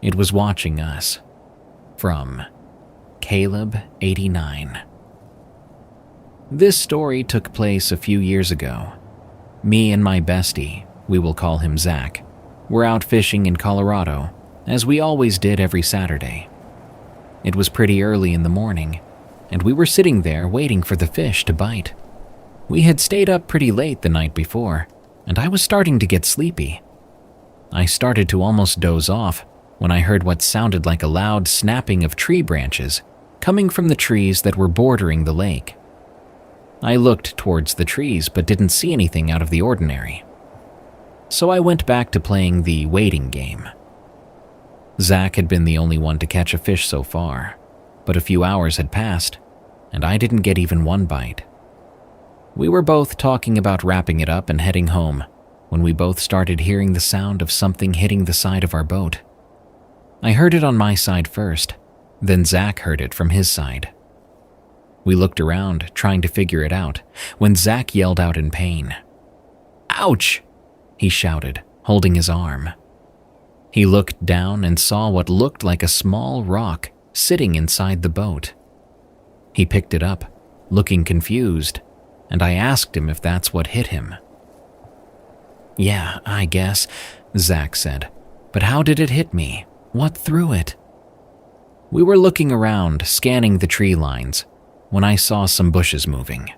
It was watching us. From Caleb 89. This story took place a few years ago. Me and my bestie, we will call him Zach, were out fishing in Colorado, as we always did every Saturday. It was pretty early in the morning, and we were sitting there waiting for the fish to bite. We had stayed up pretty late the night before, and I was starting to get sleepy. I started to almost doze off when I heard what sounded like a loud snapping of tree branches coming from the trees that were bordering the lake. I looked towards the trees but didn't see anything out of the ordinary. So I went back to playing the waiting game. Zach had been the only one to catch a fish so far, but a few hours had passed, and I didn't get even one bite. We were both talking about wrapping it up and heading home when we both started hearing the sound of something hitting the side of our boat. I heard it on my side first, then Zach heard it from his side. We looked around, trying to figure it out, when Zach yelled out in pain. "Ouch!" he shouted, holding his arm. He looked down and saw what looked like a small rock sitting inside the boat. He picked it up, looking confused, and I asked him if that's what hit him. "Yeah, I guess," Zach said, "but how did it hit me? What threw it?" We were looking around, scanning the tree lines, when I saw some bushes moving.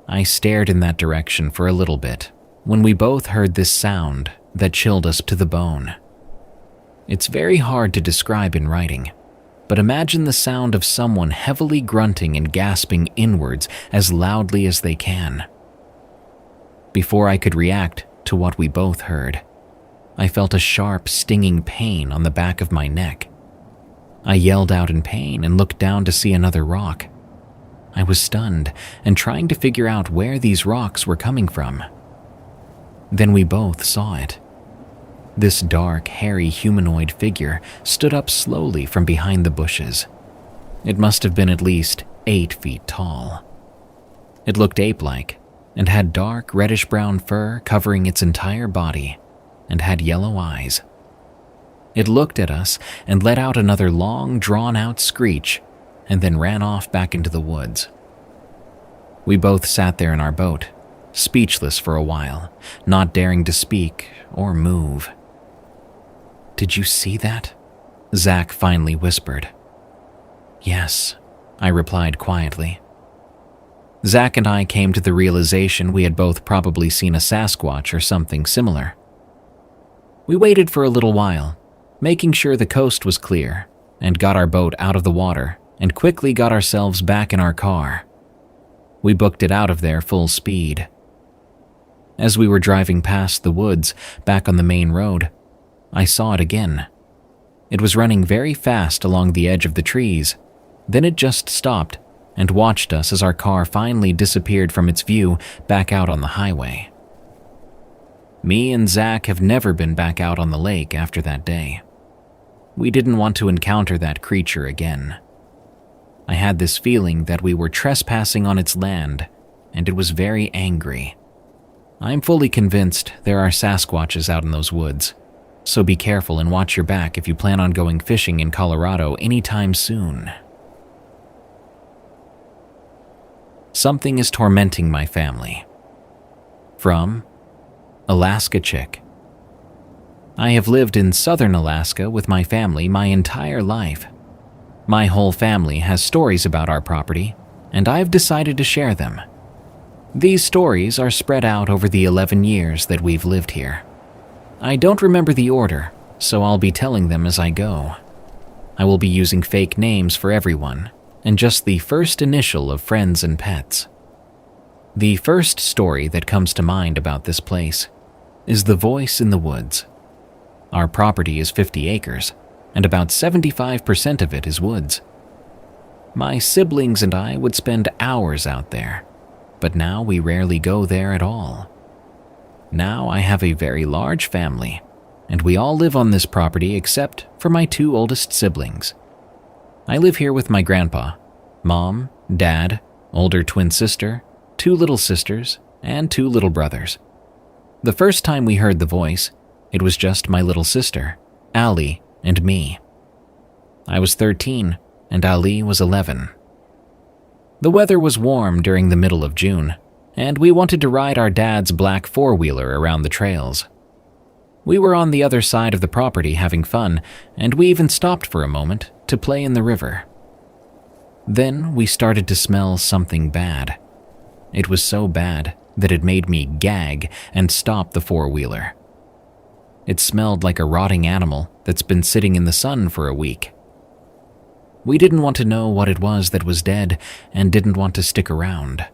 I stared in that direction for a little bit, when we both heard this sound that chilled us to the bone. It's very hard to describe in writing, but imagine the sound of someone heavily grunting and gasping inwards as loudly as they can. Before I could react to what we both heard, I felt a sharp, stinging pain on the back of my neck. I yelled out in pain and looked down to see another rock. I was stunned and trying to figure out where these rocks were coming from. Then we both saw it. This dark, hairy humanoid figure stood up slowly from behind the bushes. It must have been at least 8 feet tall. It looked ape-like and had dark, reddish-brown fur covering its entire body and had yellow eyes. It looked at us and let out another long, drawn-out screech and then ran off back into the woods. We both sat there in our boat, speechless for a while, not daring to speak or move. "Did you see that?" Zach finally whispered. "Yes," I replied quietly. Zach and I came to the realization we had both probably seen a Sasquatch or something similar. We waited for a little while, making sure the coast was clear, and got our boat out of the water and quickly got ourselves back in our car. We booked it out of there full speed. As we were driving past the woods back on the main road, I saw it again. It was running very fast along the edge of the trees. Then it just stopped and watched us as our car finally disappeared from its view back out on the highway. Me and Zach have never been back out on the lake after that day. We didn't want to encounter that creature again. I had this feeling that we were trespassing on its land, and it was very angry. I'm fully convinced there are Sasquatches out in those woods, so be careful and watch your back if you plan on going fishing in Colorado anytime soon. Something is tormenting my family. From Alaska Chick. I have lived in southern Alaska with my family my entire life. My whole family has stories about our property, and I've decided to share them. These stories are spread out over the 11 years that we've lived here. I don't remember the order, so I'll be telling them as I go. I will be using fake names for everyone, and just the first initial of friends and pets. The first story that comes to mind about this place is the voice in the woods. Our property is 50 acres, and about 75% of it is woods. My siblings and I would spend hours out there, but now we rarely go there at all. Now I have a very large family, and we all live on this property except for my 2 oldest siblings. I live here with my grandpa, mom, dad, older twin sister, 2 little sisters, and 2 little brothers. The first time we heard the voice, it was just my little sister, Allie, and me. I was 13, and Ali was 11. The weather was warm during the middle of June, and we wanted to ride our dad's black four-wheeler around the trails. We were on the other side of the property having fun, and we even stopped for a moment to play in the river. Then we started to smell something bad. It was so bad that it made me gag and stop the four-wheeler. It smelled like a rotting animal that's been sitting in the sun for a week. We didn't want to know what it was that was dead and didn't want to stick around.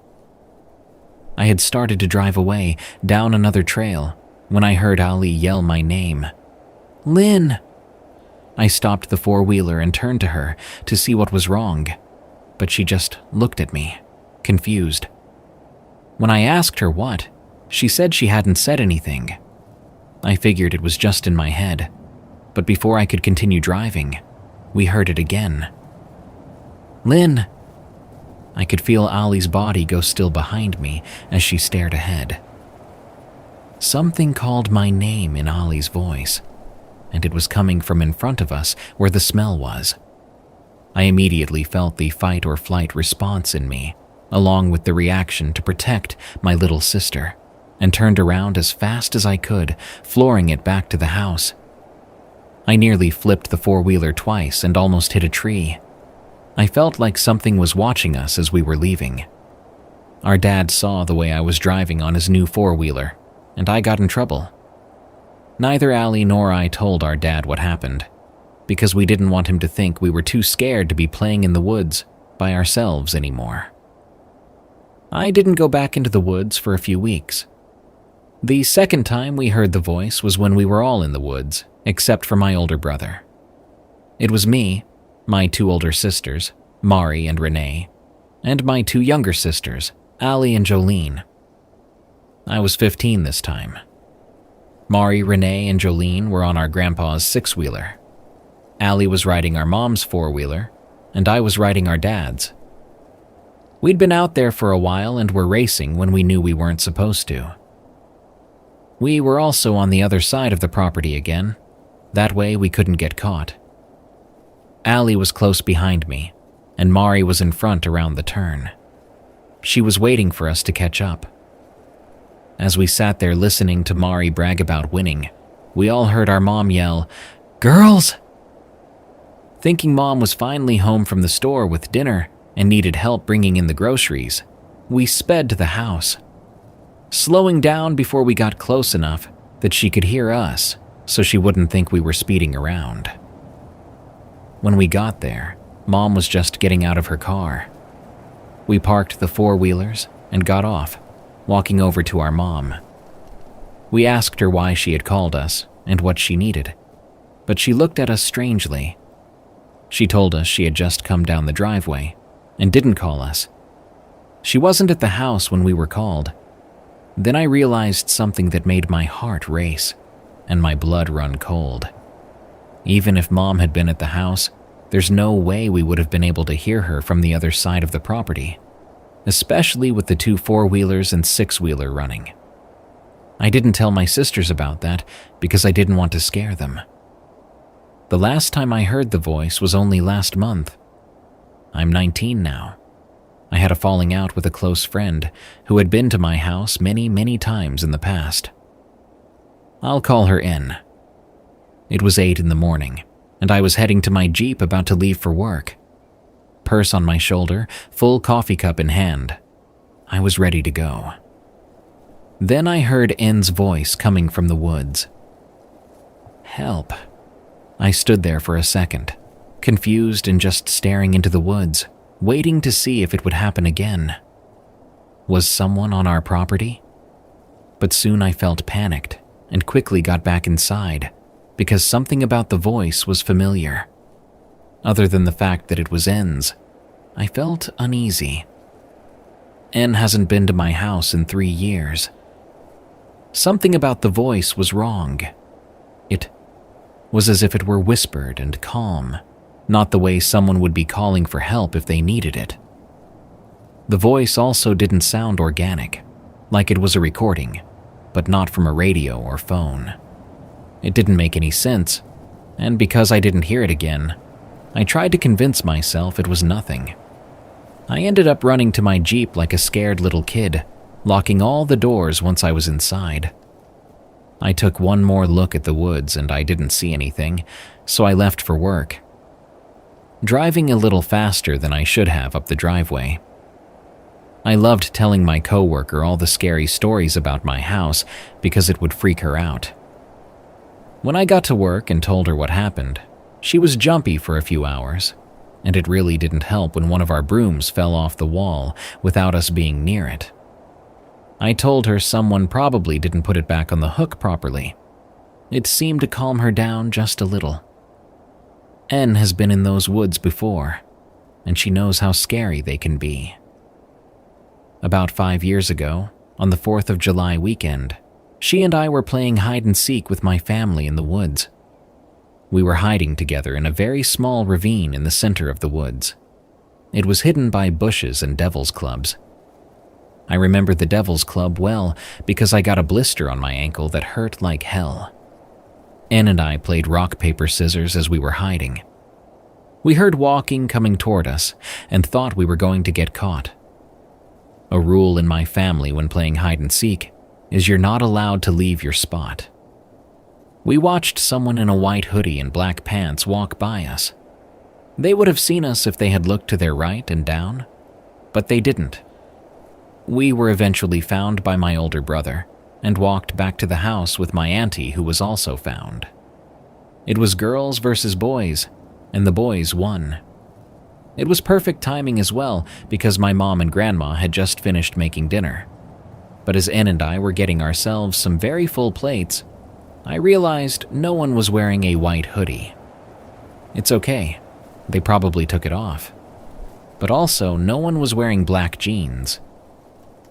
I had started to drive away down another trail when I heard Ali yell my name. "Lynn!" I stopped the four-wheeler and turned to her to see what was wrong, but she just looked at me, confused. When I asked her what, she said she hadn't said anything. I figured it was just in my head, but before I could continue driving, we heard it again. "Lynn!" I could feel Ali's body go still behind me as she stared ahead. Something called my name in Ali's voice, and it was coming from in front of us where the smell was. I immediately felt the fight or flight response in me, along with the reaction to protect my little sister, and turned around as fast as I could, flooring it back to the house. I nearly flipped the four-wheeler twice and almost hit a tree. I felt like something was watching us as we were leaving. Our dad saw the way I was driving on his new four-wheeler, and I got in trouble. Neither Ali nor I told our dad what happened, because we didn't want him to think we were too scared to be playing in the woods by ourselves anymore. I didn't go back into the woods for a few weeks. The second time we heard the voice was when we were all in the woods, except for my older brother. It was me, my two older sisters, Mari and Renee, and my two younger sisters, Ali and Jolene. I was 15 this time. Mari, Renee, and Jolene were on our grandpa's six-wheeler. Ali was riding our mom's four-wheeler, and I was riding our dad's. We'd been out there for a while and were racing when we knew we weren't supposed to. We were also on the other side of the property again. That way we couldn't get caught. Ali was close behind me, and Mari was in front around the turn. She was waiting for us to catch up. As we sat there listening to Mari brag about winning, we all heard our mom yell, "Girls!" Thinking Mom was finally home from the store with dinner and needed help bringing in the groceries, we sped to the house, slowing down before we got close enough that she could hear us so she wouldn't think we were speeding around. When we got there, Mom was just getting out of her car. We parked the four-wheelers and got off, walking over to our mom. We asked her why she had called us and what she needed, but she looked at us strangely. She told us she had just come down the driveway and didn't call us. She wasn't at the house when we were called. Then I realized something that made my heart race and my blood run cold. Even if Mom had been at the house, there's no way we would have been able to hear her from the other side of the property, especially with the two four-wheelers and six-wheeler running. I didn't tell my sisters about that because I didn't want to scare them. The last time I heard the voice was only last month. I'm 19 now. I had a falling out with a close friend who had been to my house many, many times in the past. I'll call her N. It was 8 in the morning, and I was heading to my Jeep about to leave for work. Purse on my shoulder, full coffee cup in hand. I was ready to go. Then I heard N's voice coming from the woods. Help. I stood there for a second, confused and just staring into the woods, waiting to see if it would happen again. Was someone on our property? But soon I felt panicked and quickly got back inside because something about the voice was familiar. Other than the fact that it was N's, I felt uneasy. N hasn't been to my house in 3 years. Something about the voice was wrong. It was as if it were whispered and calm, not the way someone would be calling for help if they needed it. The voice also didn't sound organic, like it was a recording, but not from a radio or phone. It didn't make any sense, and because I didn't hear it again, I tried to convince myself it was nothing. I ended up running to my Jeep like a scared little kid, locking all the doors once I was inside. I took one more look at the woods and I didn't see anything, so I left for work, driving a little faster than I should have up the driveway. I loved telling my coworker all the scary stories about my house because it would freak her out. When I got to work and told her what happened, she was jumpy for a few hours, and it really didn't help when one of our brooms fell off the wall without us being near it. I told her someone probably didn't put it back on the hook properly. It seemed to calm her down just a little. N has been in those woods before, and she knows how scary they can be. About 5 years ago, on the 4th of July weekend, she and I were playing hide and seek with my family in the woods. We were hiding together in a very small ravine in the center of the woods. It was hidden by bushes and devil's clubs. I remember the devil's club well because I got a blister on my ankle that hurt like hell. Ann and I played rock, paper, scissors as we were hiding. We heard walking coming toward us and thought we were going to get caught. A rule in my family when playing hide and seek is you're not allowed to leave your spot. We watched someone in a white hoodie and black pants walk by us. They would have seen us if they had looked to their right and down, but they didn't. We were eventually found by my older brother and walked back to the house with my auntie, who was also found. It was girls versus boys, and the boys won. It was perfect timing as well because my mom and grandma had just finished making dinner. But as Ann and I were getting ourselves some very full plates, I realized no one was wearing a white hoodie. It's okay, they probably took it off. But also, no one was wearing black jeans.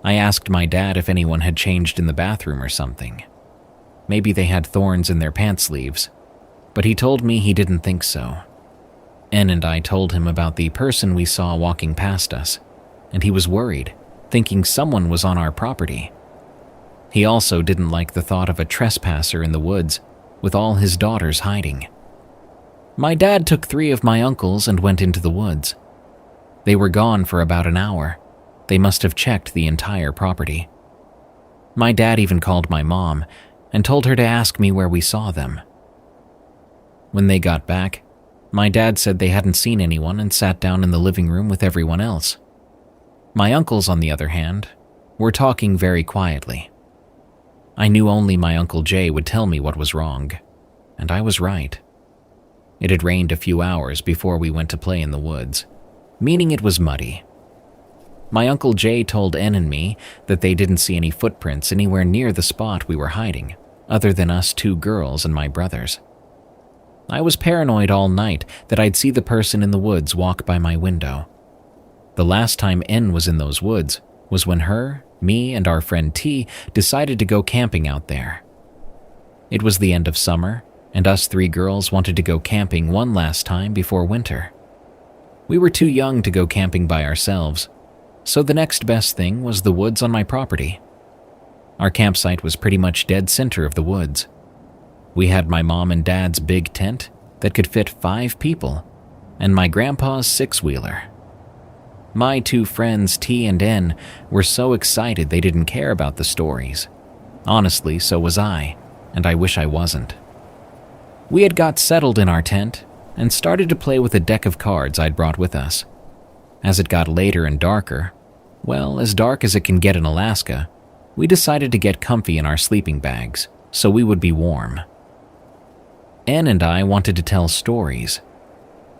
I asked my dad if anyone had changed in the bathroom or something. Maybe they had thorns in their pant sleeves, but he told me he didn't think so. Ann and I told him about the person we saw walking past us, and he was worried, thinking someone was on our property. He also didn't like the thought of a trespasser in the woods, with all his daughters hiding. My dad took 3 of my uncles and went into the woods. They were gone for about an hour. They must have checked the entire property. My dad even called my mom and told her to ask me where we saw them. When they got back, my dad said they hadn't seen anyone and sat down in the living room with everyone else. My uncles, on the other hand, were talking very quietly. I knew only my Uncle Jay would tell me what was wrong, and I was right. It had rained a few hours before we went to play in the woods, meaning it was muddy. My Uncle Jay told N and me that they didn't see any footprints anywhere near the spot we were hiding, other than us 2 girls and my brothers. I was paranoid all night that I'd see the person in the woods walk by my window. The last time N was in those woods was when her, me, and our friend T decided to go camping out there. It was the end of summer, and us 3 girls wanted to go camping one last time before winter. We were too young to go camping by ourselves, so the next best thing was the woods on my property. Our campsite was pretty much dead center of the woods. We had my mom and dad's big tent that could fit 5 people, and my grandpa's 6-wheeler. My 2 friends, T and N, were so excited they didn't care about the stories. Honestly, so was I, and I wish I wasn't. We had got settled in our tent and started to play with a deck of cards I'd brought with us. As it got later and darker, well, as dark as it can get in Alaska, we decided to get comfy in our sleeping bags so we would be warm. Ann and I wanted to tell stories.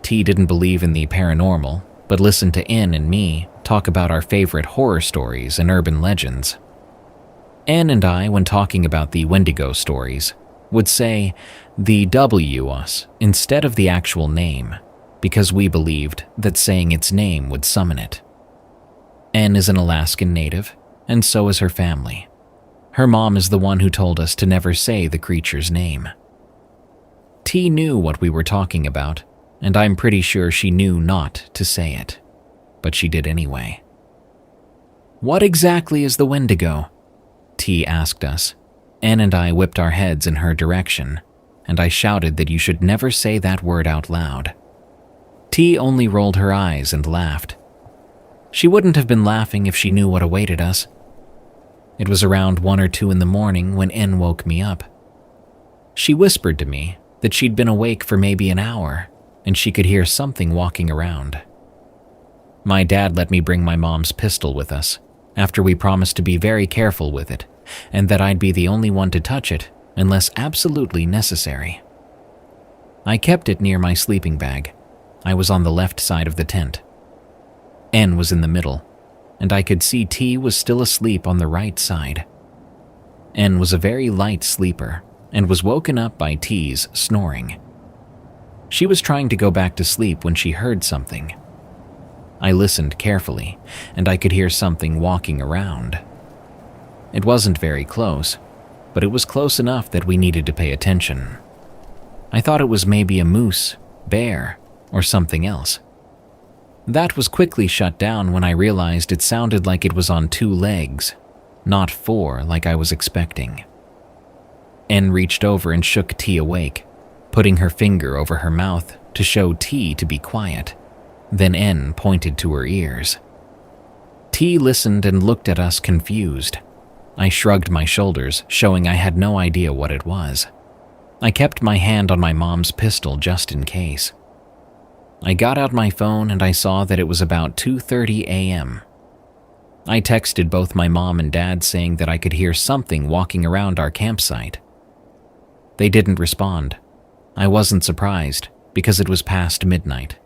T didn't believe in the paranormal, but listened to Ann and me talk about our favorite horror stories and urban legends. Ann and I, when talking about the Wendigo stories, would say the W us instead of the actual name, because we believed that saying its name would summon it. Ann is an Alaskan native, and so is her family. Her mom is the one who told us to never say the creature's name. T knew what we were talking about, and I'm pretty sure she knew not to say it, but she did anyway. "What exactly is the Wendigo?" T asked us. Ann and I whipped our heads in her direction. and I shouted that you should never say that word out loud. T only rolled her eyes and laughed. She wouldn't have been laughing if she knew what awaited us. It was around 1 or 2 in the morning when N woke me up. She whispered to me that she'd been awake for maybe an hour and she could hear something walking around. My dad let me bring my mom's pistol with us after we promised to be very careful with it and that I'd be the only one to touch it unless absolutely necessary. I kept it near my sleeping bag. I was on the left side of the tent. N was in the middle, and I could see T was still asleep on the right side. N was a very light sleeper and was woken up by T's snoring. She was trying to go back to sleep when she heard something. I listened carefully, and I could hear something walking around. It wasn't very close, but it was close enough that we needed to pay attention. I thought it was maybe a moose, bear, or something else. That was quickly shut down when I realized it sounded like it was on 2 legs, not 4 like I was expecting. N reached over and shook T awake, putting her finger over her mouth to show T to be quiet. Then N pointed to her ears. T listened and looked at us confused. I shrugged my shoulders, showing I had no idea what it was. I kept my hand on my mom's pistol just in case. I got out my phone and I saw that it was about 2:30 a.m. I texted both my mom and dad saying that I could hear something walking around our campsite. They didn't respond. I wasn't surprised because it was past midnight,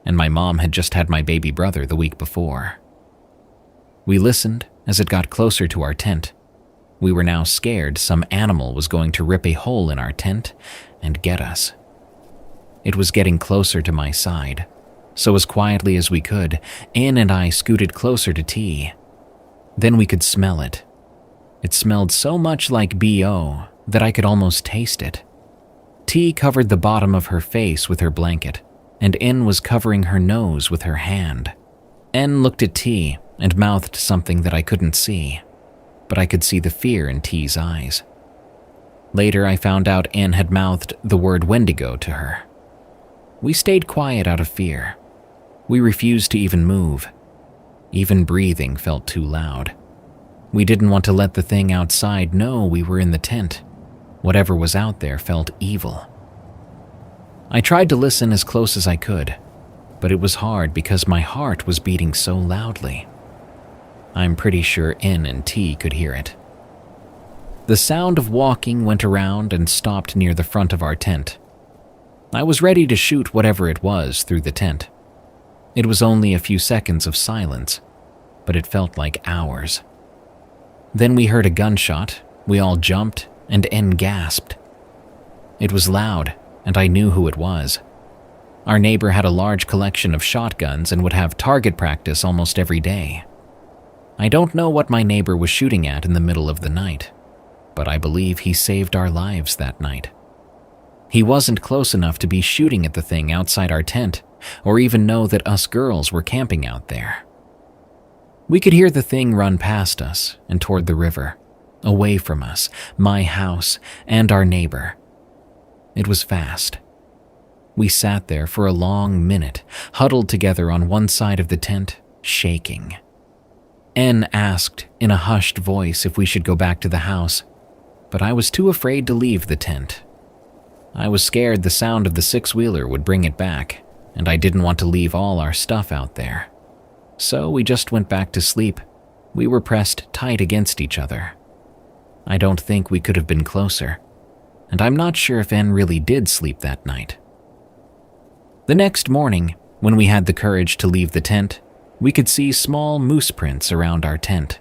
and my mom had just had my baby brother the week before. We listened as it got closer to our tent. We were now scared some animal was going to rip a hole in our tent and get us. It was getting closer to my side, so as quietly as we could, Ann and I scooted closer to T. Then we could smell it. It smelled so much like BO that I could almost taste it. T covered the bottom of her face with her blanket, and N was covering her nose with her hand. N looked at T and mouthed something that I couldn't see, but I could see the fear in T's eyes. Later, I found out N had mouthed the word Wendigo to her. We stayed quiet out of fear. We refused to even move. Even breathing felt too loud. We didn't want to let the thing outside know we were in the tent. Whatever was out there felt evil. I tried to listen as close as I could, but it was hard because my heart was beating so loudly. I'm pretty sure N and T could hear it. The sound of walking went around and stopped near the front of our tent. I was ready to shoot whatever it was through the tent. It was only a few seconds of silence, but it felt like hours. Then we heard a gunshot, we all jumped, and N gasped. It was loud, and I knew who it was. Our neighbor had a large collection of shotguns and would have target practice almost every day. I don't know what my neighbor was shooting at in the middle of the night, but I believe he saved our lives that night. He wasn't close enough to be shooting at the thing outside our tent, or even know that us girls were camping out there. We could hear the thing run past us and toward the river, away from us, my house, and our neighbor. It was fast. We sat there for a long minute, huddled together on one side of the tent, shaking. N asked in a hushed voice if we should go back to the house, but I was too afraid to leave the tent. I was scared the sound of the six-wheeler would bring it back, and I didn't want to leave all our stuff out there. So we just went back to sleep. We were pressed tight against each other. I don't think we could have been closer, and I'm not sure if N really did sleep that night. The next morning, when we had the courage to leave the tent, we could see small moose prints around our tent.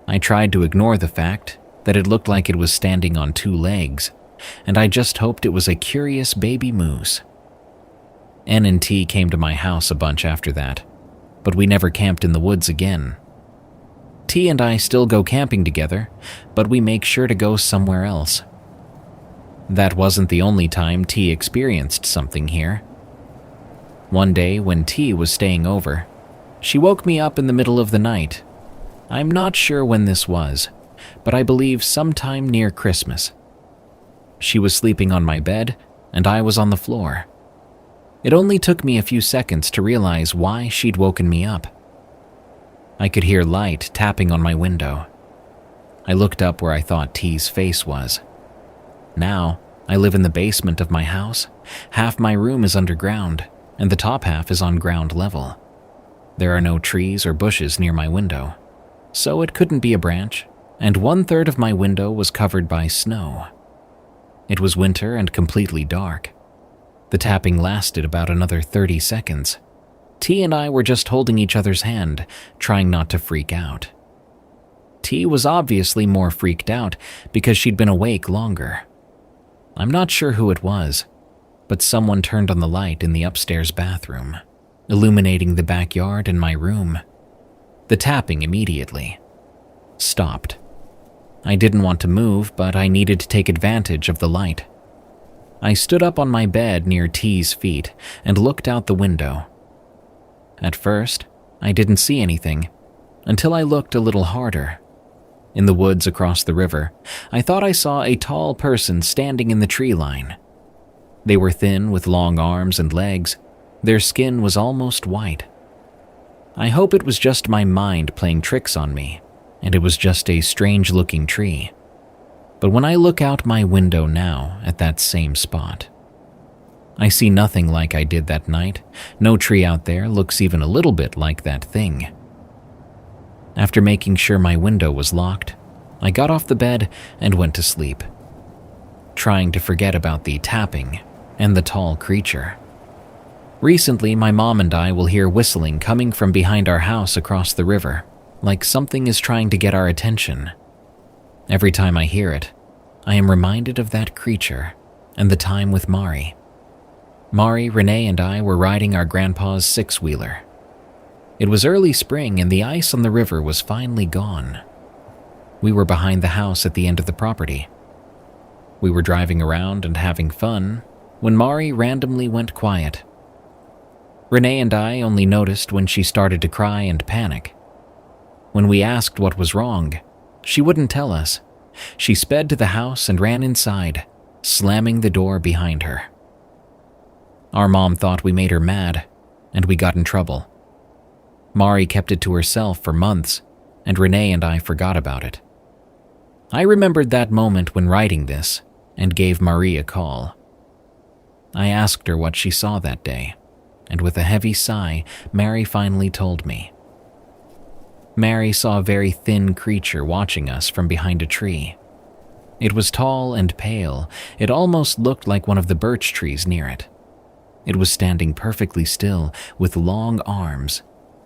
I tried to ignore the fact that it looked like it was standing on 2 legs, and I just hoped it was a curious baby moose. N and T came to my house a bunch after that, but we never camped in the woods again. T and I still go camping together, but we make sure to go somewhere else. That wasn't the only time T experienced something here. One day when T was staying over, she woke me up in the middle of the night. I'm not sure when this was, but I believe sometime near Christmas. She was sleeping on my bed, and I was on the floor. It only took me a few seconds to realize why she'd woken me up. I could hear light tapping on my window. I looked up where I thought T's face was. Now, I live in the basement of my house. Half my room is underground, and the top half is on ground level. There are no trees or bushes near my window, so it couldn't be a branch, and 1/3 of my window was covered by snow. It was winter and completely dark. The tapping lasted about another 30 seconds. T and I were just holding each other's hand, trying not to freak out. T was obviously more freaked out because she'd been awake longer. I'm not sure who it was, but someone turned on the light in the upstairs bathroom, illuminating the backyard and my room. The tapping immediately stopped. I didn't want to move, but I needed to take advantage of the light. I stood up on my bed near T's feet and looked out the window. At first, I didn't see anything, until I looked a little harder. In the woods across the river, I thought I saw a tall person standing in the tree line. They were thin with long arms and legs. Their skin was almost white. I hope it was just my mind playing tricks on me, and it was just a strange-looking tree. But when I look out my window now at that same spot, I see nothing like I did that night. No tree out there looks even a little bit like that thing. After making sure my window was locked, I got off the bed and went to sleep, trying to forget about the tapping and the tall creature. Recently, my mom and I will hear whistling coming from behind our house across the river, like something is trying to get our attention. Every time I hear it, I am reminded of that creature and the time with Mari. Mari, Renee, and I were riding our grandpa's six-wheeler. It was early spring and the ice on the river was finally gone. We were behind the house at the end of the property. We were driving around and having fun when Mari randomly went quiet. Renee and I only noticed when she started to cry and panic. When we asked what was wrong, she wouldn't tell us. She sped to the house and ran inside, slamming the door behind her. Our mom thought we made her mad, and we got in trouble. Mari kept it to herself for months, and Renee and I forgot about it. I remembered that moment when writing this and gave Marie a call. I asked her what she saw that day, and with a heavy sigh, Mary finally told me. Mary saw a very thin creature watching us from behind a tree. It was tall and pale. It almost looked like one of the birch trees near it. It was standing perfectly still with long arms,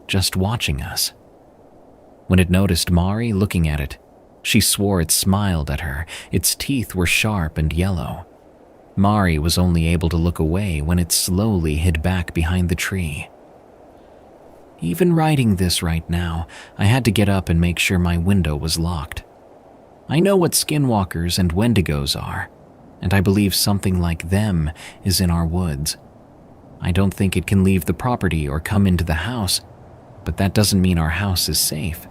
just watching us. When it noticed Mari looking at it, she swore it smiled at her. Its teeth were sharp and yellow. Mari was only able to look away when it slowly hid back behind the tree. Even writing this right now, I had to get up and make sure my window was locked. I know what skinwalkers and wendigos are, and I believe something like them is in our woods. I don't think it can leave the property or come into the house, but that doesn't mean our house is safe.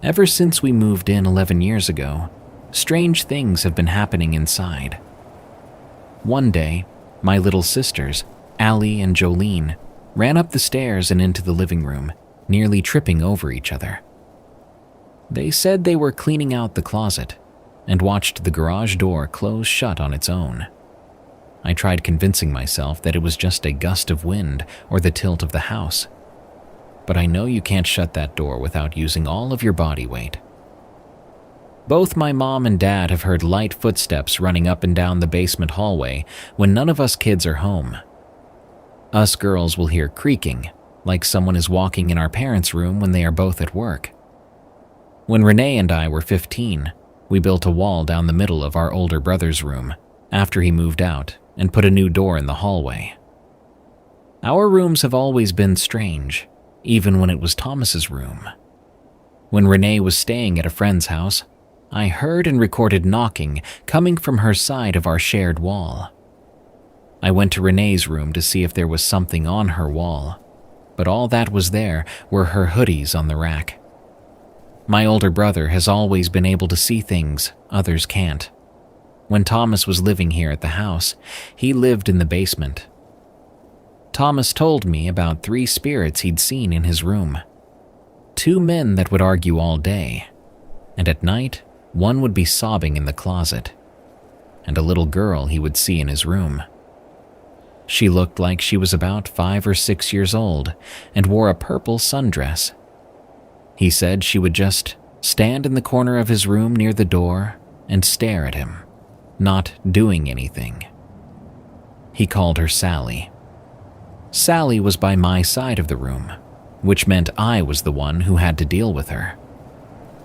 Ever since we moved in 11 years ago, strange things have been happening inside. One day, my little sisters, Allie and Jolene, ran up the stairs and into the living room, nearly tripping over each other. They said they were cleaning out the closet and watched the garage door close shut on its own. I tried convincing myself that it was just a gust of wind or the tilt of the house. But I know you can't shut that door without using all of your body weight. Both my mom and dad have heard light footsteps running up and down the basement hallway when none of us kids are home. Us girls will hear creaking, like someone is walking in our parents' room when they are both at work. When Renee and I were 15, we built a wall down the middle of our older brother's room after he moved out and put a new door in the hallway. Our rooms have always been strange, even when it was Thomas's room. When Renee was staying at a friend's house, I heard and recorded knocking coming from her side of our shared wall. I went to Renee's room to see if there was something on her wall, but all that was there were her hoodies on the rack. My older brother has always been able to see things others can't. When Thomas was living here at the house, he lived in the basement. Thomas told me about 3 spirits he'd seen in his room. 2 men that would argue all day, and at night, one would be sobbing in the closet, and a little girl he would see in his room. She looked like she was about 5 or 6 years old and wore a purple sundress. He said she would just stand in the corner of his room near the door and stare at him, not doing anything. He called her Sally. Sally was by my side of the room, which meant I was the one who had to deal with her.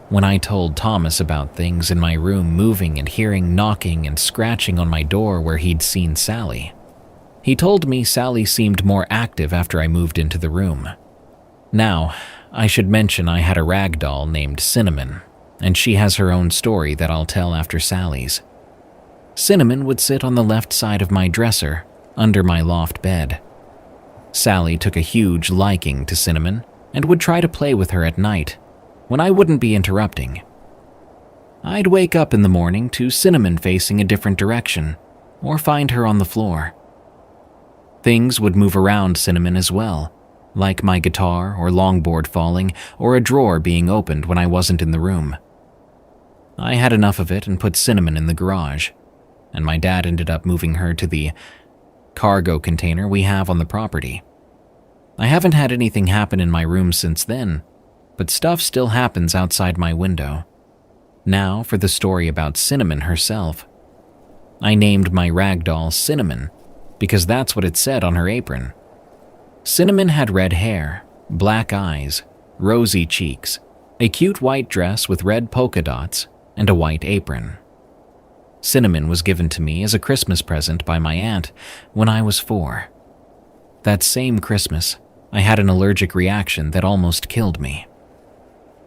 When I told Thomas about things in my room moving and hearing knocking and scratching on my door where he'd seen Sally, he told me Sally seemed more active after I moved into the room. Now, I should mention I had a rag doll named Cinnamon, and she has her own story that I'll tell after Sally's. Cinnamon would sit on the left side of my dresser, under my loft bed. Sally took a huge liking to Cinnamon and would try to play with her at night, when I wouldn't be interrupting. I'd wake up in the morning to Cinnamon facing a different direction, or find her on the floor. Things would move around Cinnamon as well, like my guitar or longboard falling or a drawer being opened when I wasn't in the room. I had enough of it and put Cinnamon in the garage, and my dad ended up moving her to the cargo container we have on the property. I haven't had anything happen in my room since then, but stuff still happens outside my window. Now for the story about Cinnamon herself. I named my rag doll Cinnamon because that's what it said on her apron. Cinnamon had red hair, black eyes, rosy cheeks, a cute white dress with red polka dots, and a white apron. Cinnamon was given to me as a Christmas present by my aunt when I was 4. That same Christmas, I had an allergic reaction that almost killed me.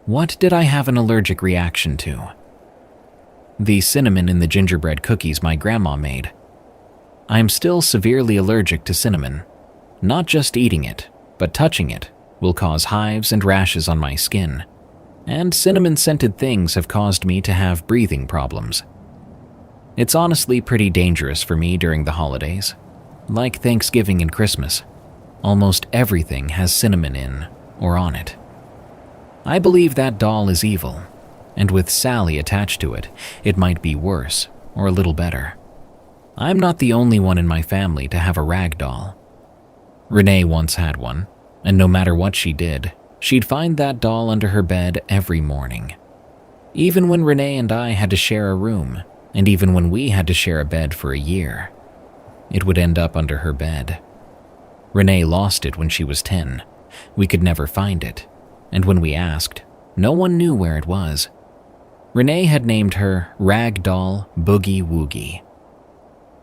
What did I have an allergic reaction to? The cinnamon in the gingerbread cookies my grandma made. I am still severely allergic to cinnamon. Not just eating it, but touching it will cause hives and rashes on my skin, and cinnamon-scented things have caused me to have breathing problems. It's honestly pretty dangerous for me during the holidays. Like Thanksgiving and Christmas, almost everything has cinnamon in or on it. I believe that doll is evil, and with Sally attached to it, it might be worse or a little better. I'm not the only one in my family to have a rag doll. Renee once had one, and no matter what she did, she'd find that doll under her bed every morning. Even when Renee and I had to share a room, and even when we had to share a bed for a year, it would end up under her bed. Renee lost it when she was 10. We could never find it, and when we asked, no one knew where it was. Renee had named her Rag Doll Boogie Woogie.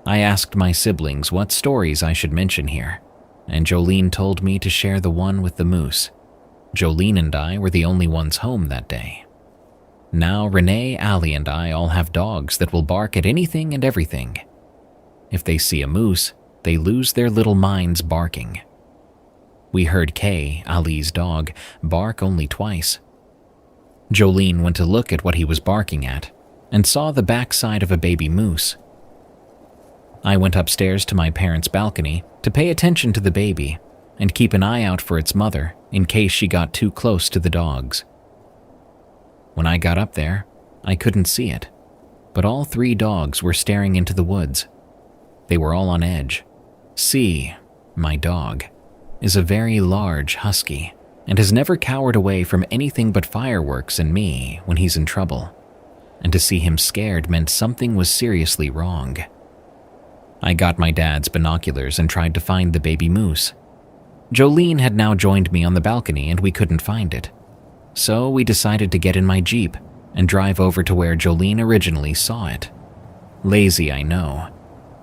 I asked my siblings what stories I should mention here, and Jolene told me to share the one with the moose. Jolene and I were the only ones home that day. Now Renee, Allie, and I all have dogs that will bark at anything and everything. If they see a moose, they lose their little minds barking. We heard Kay, Ali's dog, bark only twice. Jolene went to look at what he was barking at and saw the backside of a baby moose. I went upstairs to my parents' balcony to pay attention to the baby and keep an eye out for its mother in case she got too close to the dogs. When I got up there, I couldn't see it, but all 3 dogs were staring into the woods. They were all on edge. C, my dog, is a very large husky and has never cowered away from anything but fireworks and me when he's in trouble, and to see him scared meant something was seriously wrong. I got my dad's binoculars and tried to find the baby moose. Jolene had now joined me on the balcony and we couldn't find it. So we decided to get in my Jeep and drive over to where Jolene originally saw it. Lazy, I know,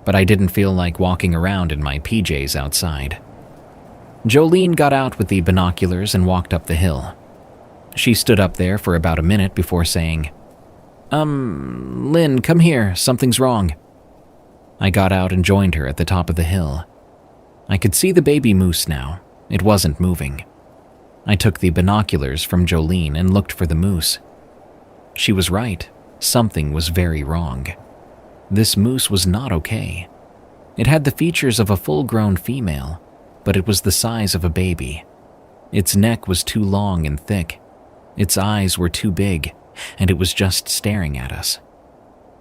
but I didn't feel like walking around in my PJs outside. Jolene got out with the binoculars and walked up the hill. She stood up there for about a minute before saying, Lynn, come here, something's wrong." I got out and joined her at the top of the hill. I could see the baby moose now. It wasn't moving. I took the binoculars from Jolene and looked for the moose. She was right. Something was very wrong. This moose was not okay. It had the features of a full-grown female, but it was the size of a baby. Its neck was too long and thick. Its eyes were too big, and it was just staring at us.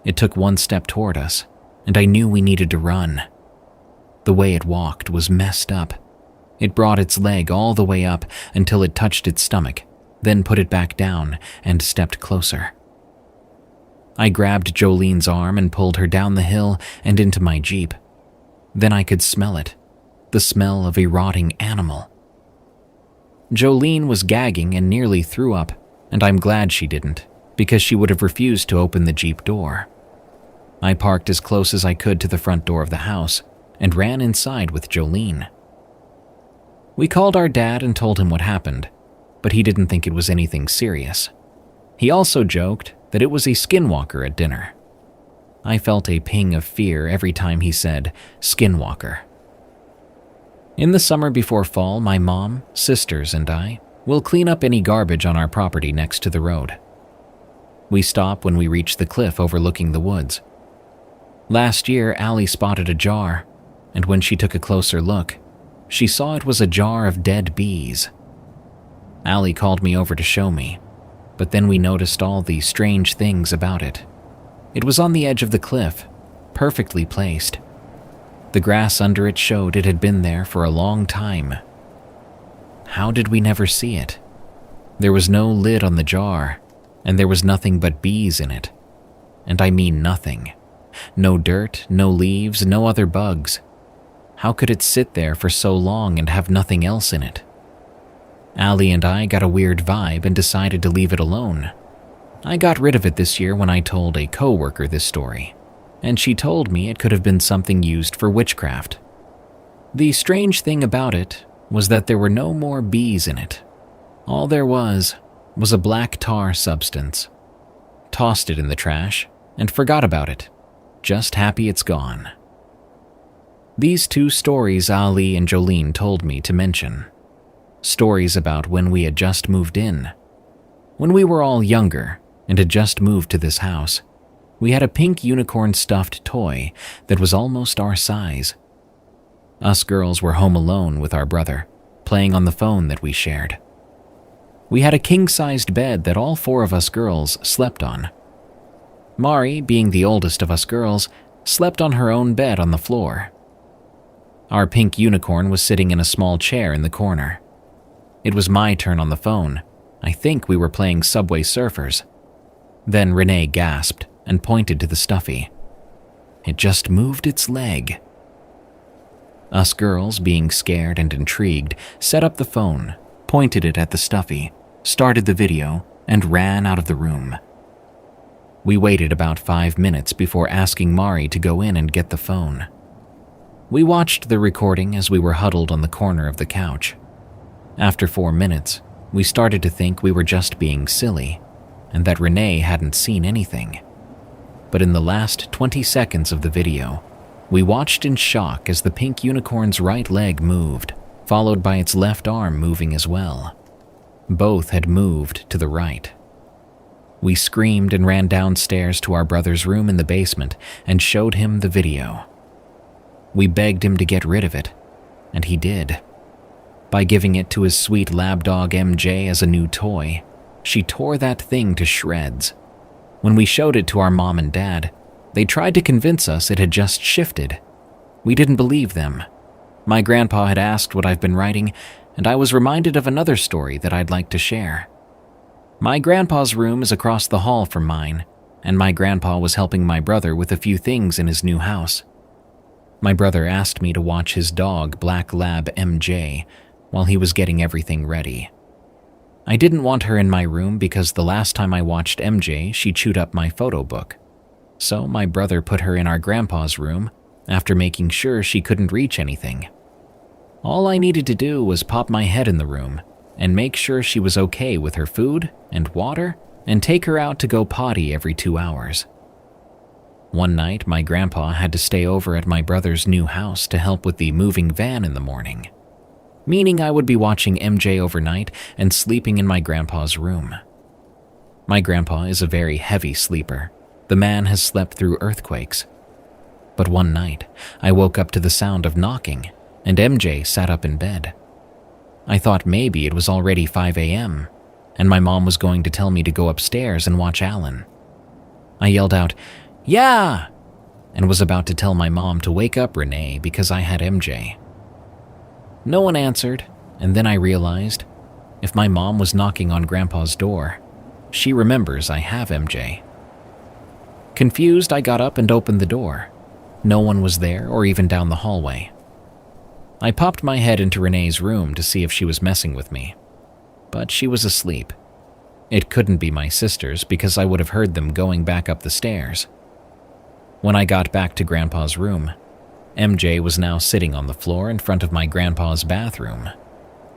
It took one step toward us, and I knew we needed to run. The way it walked was messed up. It brought its leg all the way up until it touched its stomach, then put it back down and stepped closer. I grabbed Jolene's arm and pulled her down the hill and into my Jeep. Then I could smell it, the smell of a rotting animal. Jolene was gagging and nearly threw up, and I'm glad she didn't, because she would have refused to open the Jeep door. I parked as close as I could to the front door of the house and ran inside with Jolene. We called our dad and told him what happened, but he didn't think it was anything serious. He also joked that it was a skinwalker at dinner. I felt a ping of fear every time he said skinwalker. In the summer before fall, my mom, sisters, and I will clean up any garbage on our property next to the road. We stop when we reach the cliff overlooking the woods. Last year, Allie spotted a jar, and when she took a closer look, she saw it was a jar of dead bees. Allie called me over to show me, but then we noticed all the strange things about it. It was on the edge of the cliff, perfectly placed. The grass under it showed it had been there for a long time. How did we never see it? There was no lid on the jar, and there was nothing but bees in it. And I mean nothing. No dirt, no leaves, no other bugs. How could it sit there for so long and have nothing else in it? Allie and I got a weird vibe and decided to leave it alone. I got rid of it this year when I told a coworker this story, and she told me it could have been something used for witchcraft. The strange thing about it was that there were no more bees in it. All there was a black tar substance. Tossed it in the trash and forgot about it, just happy it's gone. These two stories Ali and Jolene told me to mention. Stories about when we had just moved in. When we were all younger and had just moved to this house, we had a pink unicorn stuffed toy that was almost our size. Us girls were home alone with our brother, playing on the phone that we shared. We had a king-sized bed that all four of us girls slept on. Mari, being the oldest of us girls, slept on her own bed on the floor. Our pink unicorn was sitting in a small chair in the corner. It was my turn on the phone. I think we were playing Subway Surfers. Then Renee gasped and pointed to the stuffy. It just moved its leg. Us girls, being scared and intrigued, set up the phone, pointed it at the stuffy, started the video, and ran out of the room. We waited about 5 minutes before asking Mari to go in and get the phone. We watched the recording as we were huddled on the corner of the couch. After 4 minutes, we started to think we were just being silly, and that Renee hadn't seen anything. But in the last 20 seconds of the video, we watched in shock as the pink unicorn's right leg moved, followed by its left arm moving as well. Both had moved to the right. We screamed and ran downstairs to our brother's room in the basement and showed him the video. We begged him to get rid of it, and he did. By giving it to his sweet lab dog MJ as a new toy, she tore that thing to shreds. When we showed it to our mom and dad, they tried to convince us it had just shifted. We didn't believe them. My grandpa had asked what I've been writing, and I was reminded of another story that I'd like to share. My grandpa's room is across the hall from mine, and my grandpa was helping my brother with a few things in his new house. My brother asked me to watch his dog, Black Lab MJ, while he was getting everything ready. I didn't want her in my room because the last time I watched MJ, she chewed up my photo book. So my brother put her in our grandpa's room after making sure she couldn't reach anything. All I needed to do was pop my head in the room and make sure she was okay with her food and water and take her out to go potty every 2 hours. One night, my grandpa had to stay over at my brother's new house to help with the moving van in the morning, meaning I would be watching MJ overnight and sleeping in my grandpa's room. My grandpa is a very heavy sleeper. The man has slept through earthquakes, But one night, I woke up to the sound of knocking, and MJ sat up in bed. I thought maybe it was already 5 a.m., and my mom was going to tell me to go upstairs and watch Alan. I yelled out, "Yeah!" and was about to tell my mom to wake up Renee because I had MJ. No one answered, and then I realized if my mom was knocking on Grandpa's door, she remembers I have MJ. Confused, I got up and opened the door. No one was there or even down the hallway. I popped my head into Renee's room to see if she was messing with me, but she was asleep. It couldn't be my sisters because I would have heard them going back up the stairs. When I got back to Grandpa's room, MJ was now sitting on the floor in front of my grandpa's bathroom.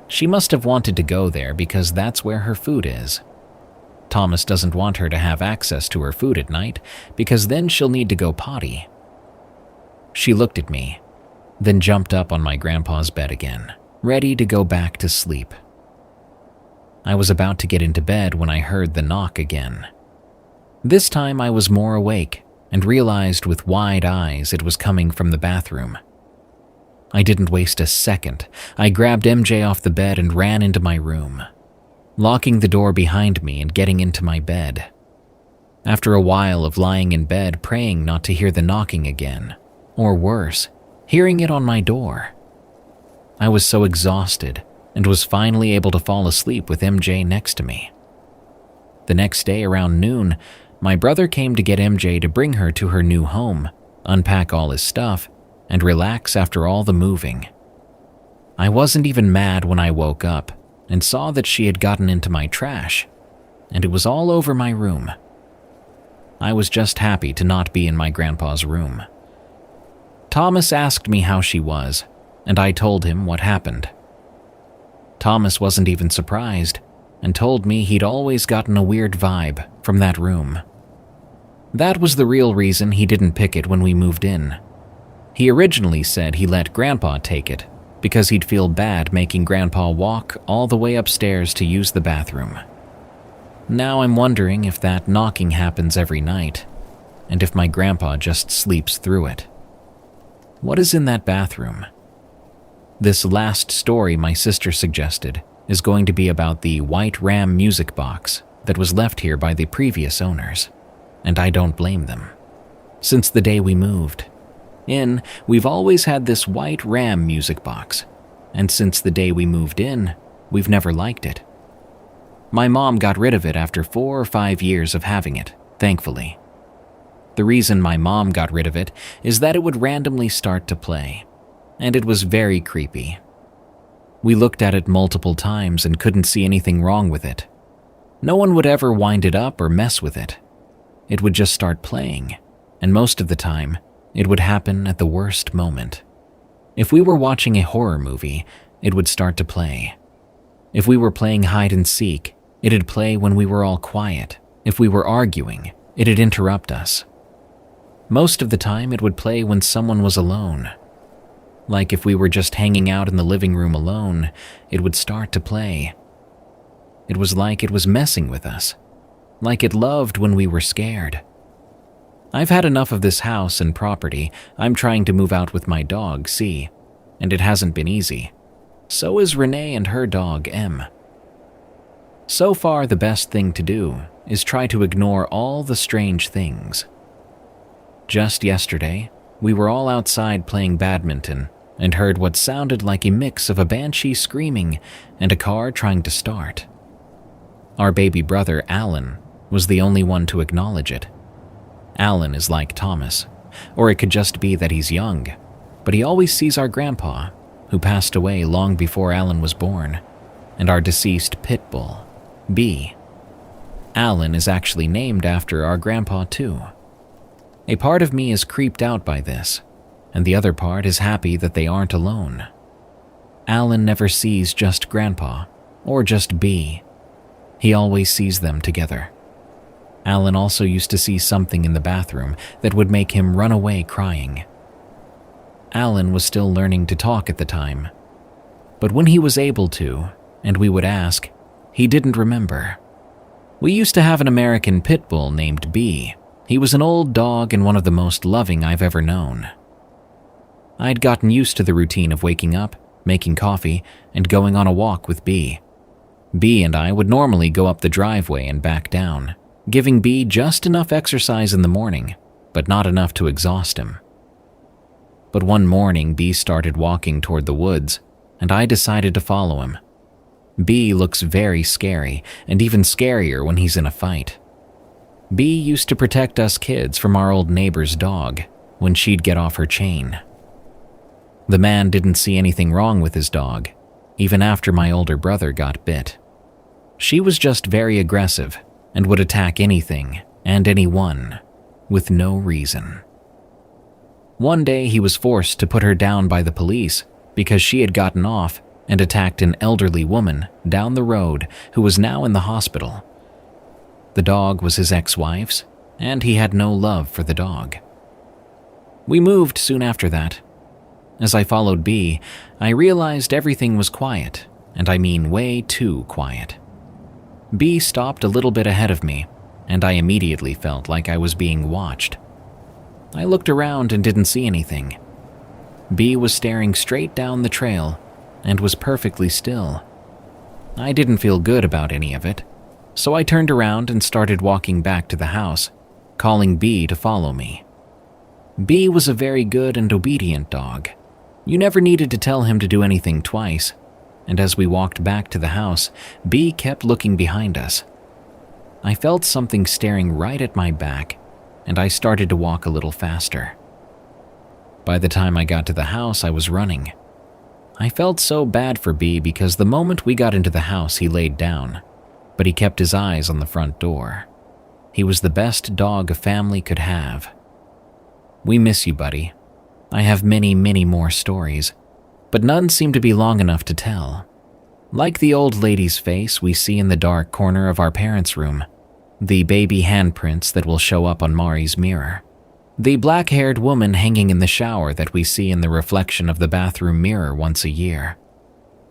She must have wanted to go there because that's where her food is. Thomas doesn't want her to have access to her food at night because then she'll need to go potty. She looked at me, then jumped up on my grandpa's bed again, ready to go back to sleep. I was about to get into bed when I heard the knock again. This time I was more awake and realized with wide eyes it was coming from the bathroom. I didn't waste a second. I grabbed MJ off the bed and ran into my room, locking the door behind me and getting into my bed. After a while of lying in bed praying not to hear the knocking again, or worse, hearing it on my door, I was so exhausted and was finally able to fall asleep with MJ next to me. The next day around noon, my brother came to get MJ to bring her to her new home, unpack all his stuff, and relax after all the moving. I wasn't even mad when I woke up and saw that she had gotten into my trash, and it was all over my room. I was just happy to not be in my grandpa's room. Thomas asked me how she was, and I told him what happened. Thomas wasn't even surprised and told me he'd always gotten a weird vibe from that room. That was the real reason he didn't pick it when we moved in. He originally said he let Grandpa take it because he'd feel bad making Grandpa walk all the way upstairs to use the bathroom. Now I'm wondering if that knocking happens every night, and if my grandpa just sleeps through it. What is in that bathroom? This last story my sister suggested is going to be about the white Ram music box that was left here by the previous owners, and I don't blame them. Since the day we moved in, we've always had this white Ram music box, and since the day we moved in, we've never liked it. My mom got rid of it after 4 or 5 years of having it, thankfully. The reason my mom got rid of it is that it would randomly start to play, and it was very creepy. We looked at it multiple times and couldn't see anything wrong with it. No one would ever wind it up or mess with it. It would just start playing, and most of the time, it would happen at the worst moment. If we were watching a horror movie, it would start to play. If we were playing hide and seek, it'd play when we were all quiet. If we were arguing, it'd interrupt us. Most of the time, it would play when someone was alone. Like if we were just hanging out in the living room alone, it would start to play. It was like it was messing with us, like it loved when we were scared. I've had enough of this house and property. I'm trying to move out with my dog, C, and it hasn't been easy. So is Renee and her dog, M. So far, the best thing to do is try to ignore all the strange things. Just yesterday, we were all outside playing badminton and heard what sounded like a mix of a banshee screaming and a car trying to start. Our baby brother, Alan, was the only one to acknowledge it. Alan is like Thomas, or it could just be that he's young, but he always sees our grandpa, who passed away long before Alan was born, and our deceased pit bull, B. Alan is actually named after our grandpa too. A part of me is creeped out by this, and the other part is happy that they aren't alone. Alan never sees just Grandpa, or just B. He always sees them together. Alan also used to see something in the bathroom that would make him run away crying. Alan was still learning to talk at the time, but when he was able to, and we would ask, he didn't remember. We used to have an American pit bull named B, He was an old dog and one of the most loving I've ever known. I'd gotten used to the routine of waking up, making coffee, and going on a walk with B. B and I would normally go up the driveway and back down, giving B just enough exercise in the morning, but not enough to exhaust him. But one morning, B started walking toward the woods, and I decided to follow him. B looks very scary, and even scarier when he's in a fight. B used to protect us kids from our old neighbor's dog when she'd get off her chain. The man didn't see anything wrong with his dog, even after my older brother got bit. She was just very aggressive and would attack anything and anyone with no reason. One day he was forced to put her down by the police because she had gotten off and attacked an elderly woman down the road who was now in the hospital. The dog was his ex-wife's, and he had no love for the dog. We moved soon after that. As I followed B, I realized everything was quiet, and I mean way too quiet. B stopped a little bit ahead of me, and I immediately felt like I was being watched. I looked around and didn't see anything. B was staring straight down the trail and was perfectly still. I didn't feel good about any of it, so I turned around and started walking back to the house, calling B to follow me. B was a very good and obedient dog. You never needed to tell him to do anything twice, and as we walked back to the house, B kept looking behind us. I felt something staring right at my back, and I started to walk a little faster. By the time I got to the house, I was running. I felt so bad for B because the moment we got into the house, he laid down, but he kept his eyes on the front door. He was the best dog a family could have. We miss you, buddy. I have many, many more stories, but none seem to be long enough to tell. Like the old lady's face we see in the dark corner of our parents' room, the baby handprints that will show up on Mari's mirror, the black-haired woman hanging in the shower that we see in the reflection of the bathroom mirror once a year,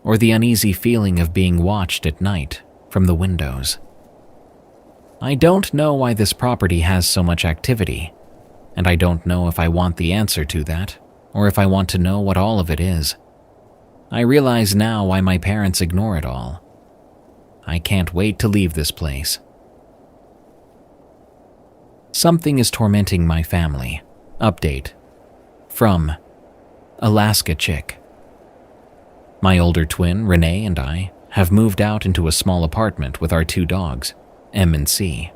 or the uneasy feeling of being watched at night from the windows. I don't know why this property has so much activity, and I don't know if I want the answer to that, or if I want to know what all of it is. I realize now why my parents ignore it all. I can't wait to leave this place. Something is tormenting my family. Update. From Alaska Chick. My older twin, Renee, and I have moved out into a small apartment with our 2 dogs, M and C.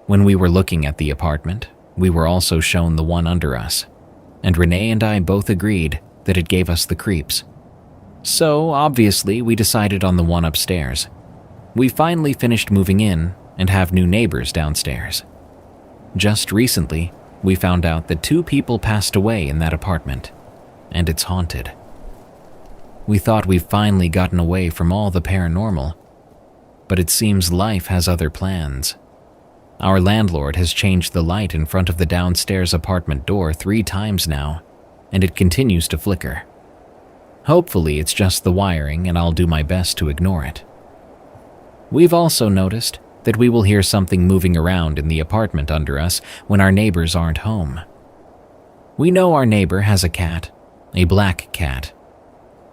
When we were looking at the apartment, we were also shown the one under us, and Renee and I both agreed that it gave us the creeps. So, obviously, we decided on the one upstairs. We finally finished moving in and have new neighbors downstairs. Just recently, we found out that 2 people passed away in that apartment, and it's haunted. We thought we've finally gotten away from all the paranormal, but it seems life has other plans. Our landlord has changed the light in front of the downstairs apartment door 3 times now, and it continues to flicker. Hopefully it's just the wiring, and I'll do my best to ignore it. We've also noticed that we will hear something moving around in the apartment under us when our neighbors aren't home. We know our neighbor has a cat, a black cat.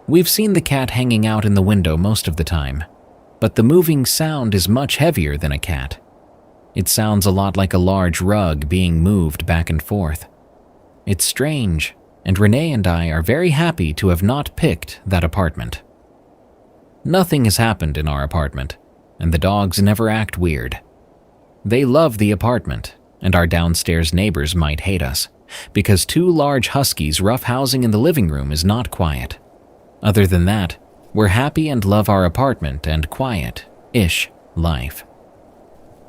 We've seen the cat hanging out in the window most of the time, but the moving sound is much heavier than a cat. It sounds a lot like a large rug being moved back and forth. It's strange, and Renee and I are very happy to have not picked that apartment. Nothing has happened in our apartment, and the dogs never act weird. They love the apartment, and our downstairs neighbors might hate us, because 2 large huskies roughhousing in the living room is not quiet. Other than that, we're happy and love our apartment and quiet-ish life.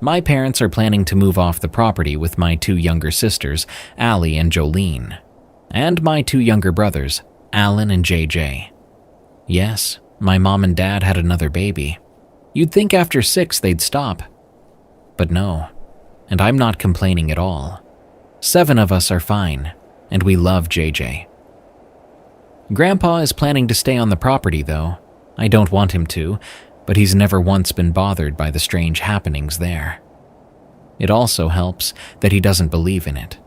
My parents are planning to move off the property with my 2 younger sisters, Allie and Jolene, and my 2 younger brothers, Alan and JJ. Yes, my mom and dad had another baby. You'd think after 6 they'd stop. But no, and I'm not complaining at all. 7 of us are fine, and we love JJ. Grandpa is planning to stay on the property, though. I don't want him to, but he's never once been bothered by the strange happenings there. It also helps that he doesn't believe in it.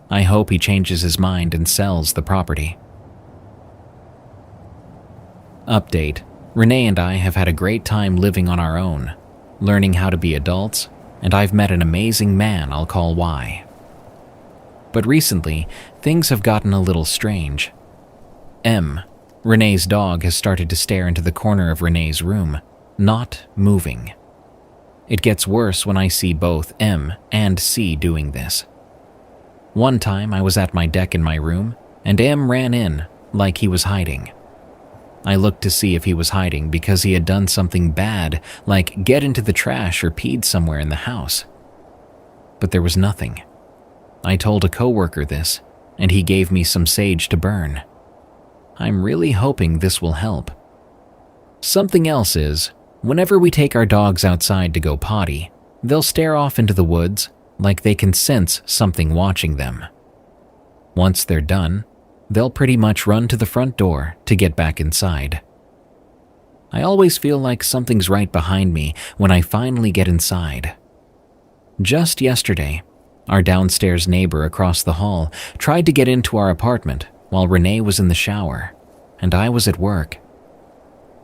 I hope he changes his mind and sells the property. Update: Renee and I have had a great time living on our own, learning how to be adults, and I've met an amazing man I'll call Y. But recently, things have gotten a little strange. M, Renee's dog, has started to stare into the corner of Renee's room, not moving. It gets worse when I see both M and C doing this. One time I was at my deck in my room, and M ran in like he was hiding. I looked to see if he was hiding because he had done something bad, like get into the trash or peed somewhere in the house. But there was nothing. I told a coworker this, and he gave me some sage to burn. I'm really hoping this will help. Something else is, whenever we take our dogs outside to go potty, they'll stare off into the woods like they can sense something watching them. Once they're done, they'll pretty much run to the front door to get back inside. I always feel like something's right behind me when I finally get inside. Just yesterday, our downstairs neighbor across the hall tried to get into our apartment while Renee was in the shower, and I was at work.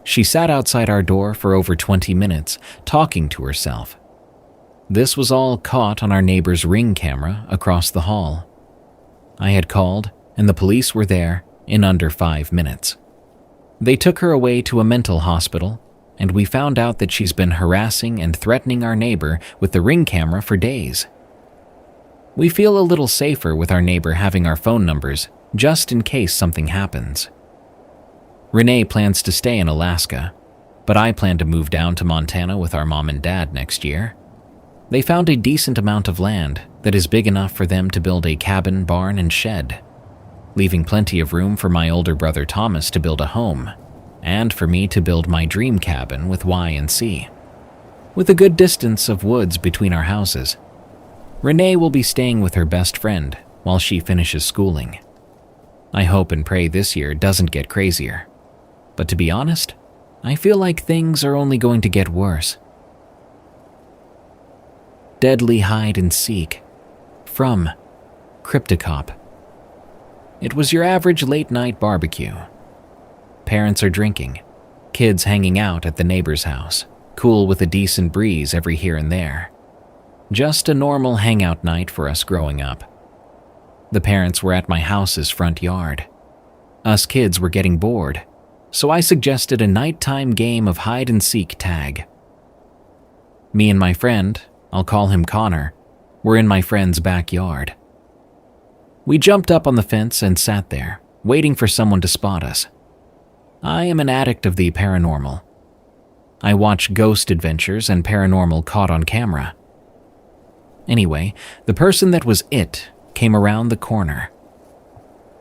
She sat outside our door for over 20 minutes, talking to herself. This was all caught on our neighbor's Ring camera across the hall. I had called, and the police were there in under 5 minutes. They took her away to a mental hospital, and we found out that she's been harassing and threatening our neighbor with the Ring camera for days. We feel a little safer with our neighbor having our phone numbers, just in case something happens. Renee plans to stay in Alaska, but I plan to move down to Montana with our mom and dad next year. They found a decent amount of land that is big enough for them to build a cabin, barn, and shed, leaving plenty of room for my older brother Thomas to build a home, and for me to build my dream cabin with Y and C, with a good distance of woods between our houses. Renee will be staying with her best friend while she finishes schooling. I hope and pray this year doesn't get crazier, but to be honest, I feel like things are only going to get worse. Deadly Hide and Seek, from Crypticop. It was your average late-night barbecue. Parents are drinking, kids hanging out at the neighbor's house, cool with a decent breeze every here and there. Just a normal hangout night for us growing up. The parents were at my house's front yard. Us kids were getting bored, so I suggested a nighttime game of hide-and-seek tag. Me and my friend, I'll call him Connor, were in my friend's backyard. We jumped up on the fence and sat there, waiting for someone to spot us. I am an addict of the paranormal. I watch ghost adventures and paranormal caught on camera. Anyway, the person that was it came around the corner.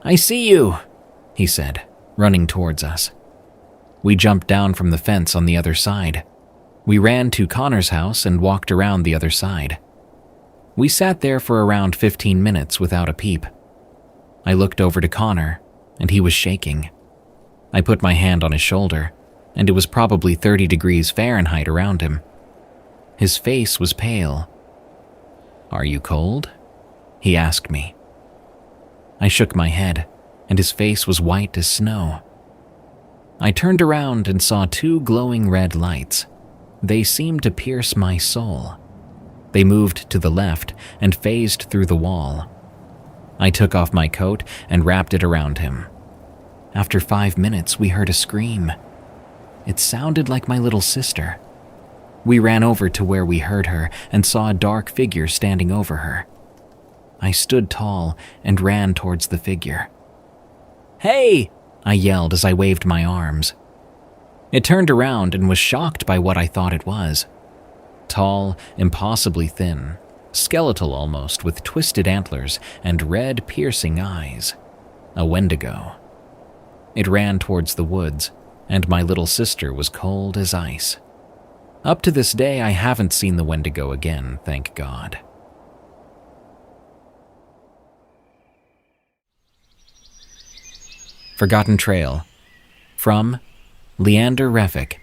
"I see you," he said, running towards us. We jumped down from the fence on the other side. We ran to Connor's house and walked around the other side. We sat there for around 15 minutes without a peep. I looked over to Connor, and he was shaking. I put my hand on his shoulder, and it was probably 30 degrees Fahrenheit around him. His face was pale. "Are you cold?" he asked me. I shook my head, and his face was white as snow. I turned around and saw 2 glowing red lights. They seemed to pierce my soul. They moved to the left and phased through the wall. I took off my coat and wrapped it around him. After 5 minutes, we heard a scream. It sounded like my little sister. We ran over to where we heard her and saw a dark figure standing over her. I stood tall and ran towards the figure. "Hey!" I yelled as I waved my arms. It turned around and was shocked by what I thought it was. Tall, impossibly thin, skeletal almost, with twisted antlers and red, piercing eyes. A Wendigo. It ran towards the woods, and my little sister was cold as ice. Up to this day, I haven't seen the Wendigo again, thank God. Forgotten Trail, from Leander Reffick.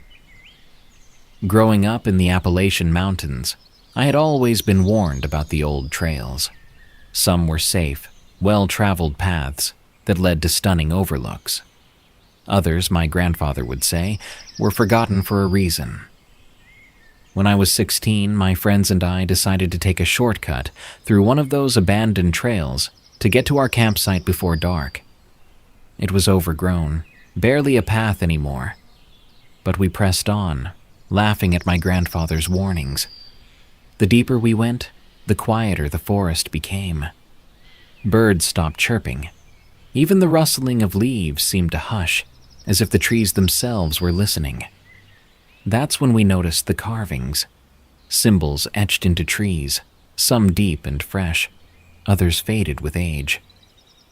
Growing up in the Appalachian Mountains, I had always been warned about the old trails. Some were safe, well-traveled paths that led to stunning overlooks. Others, my grandfather would say, were forgotten for a reason. When I was 16, my friends and I decided to take a shortcut through one of those abandoned trails to get to our campsite before dark. It was overgrown, barely a path anymore. But we pressed on, laughing at my grandfather's warnings. The deeper we went, the quieter the forest became. Birds stopped chirping. Even the rustling of leaves seemed to hush, as if the trees themselves were listening. That's when we noticed the carvings, symbols etched into trees, some deep and fresh, others faded with age.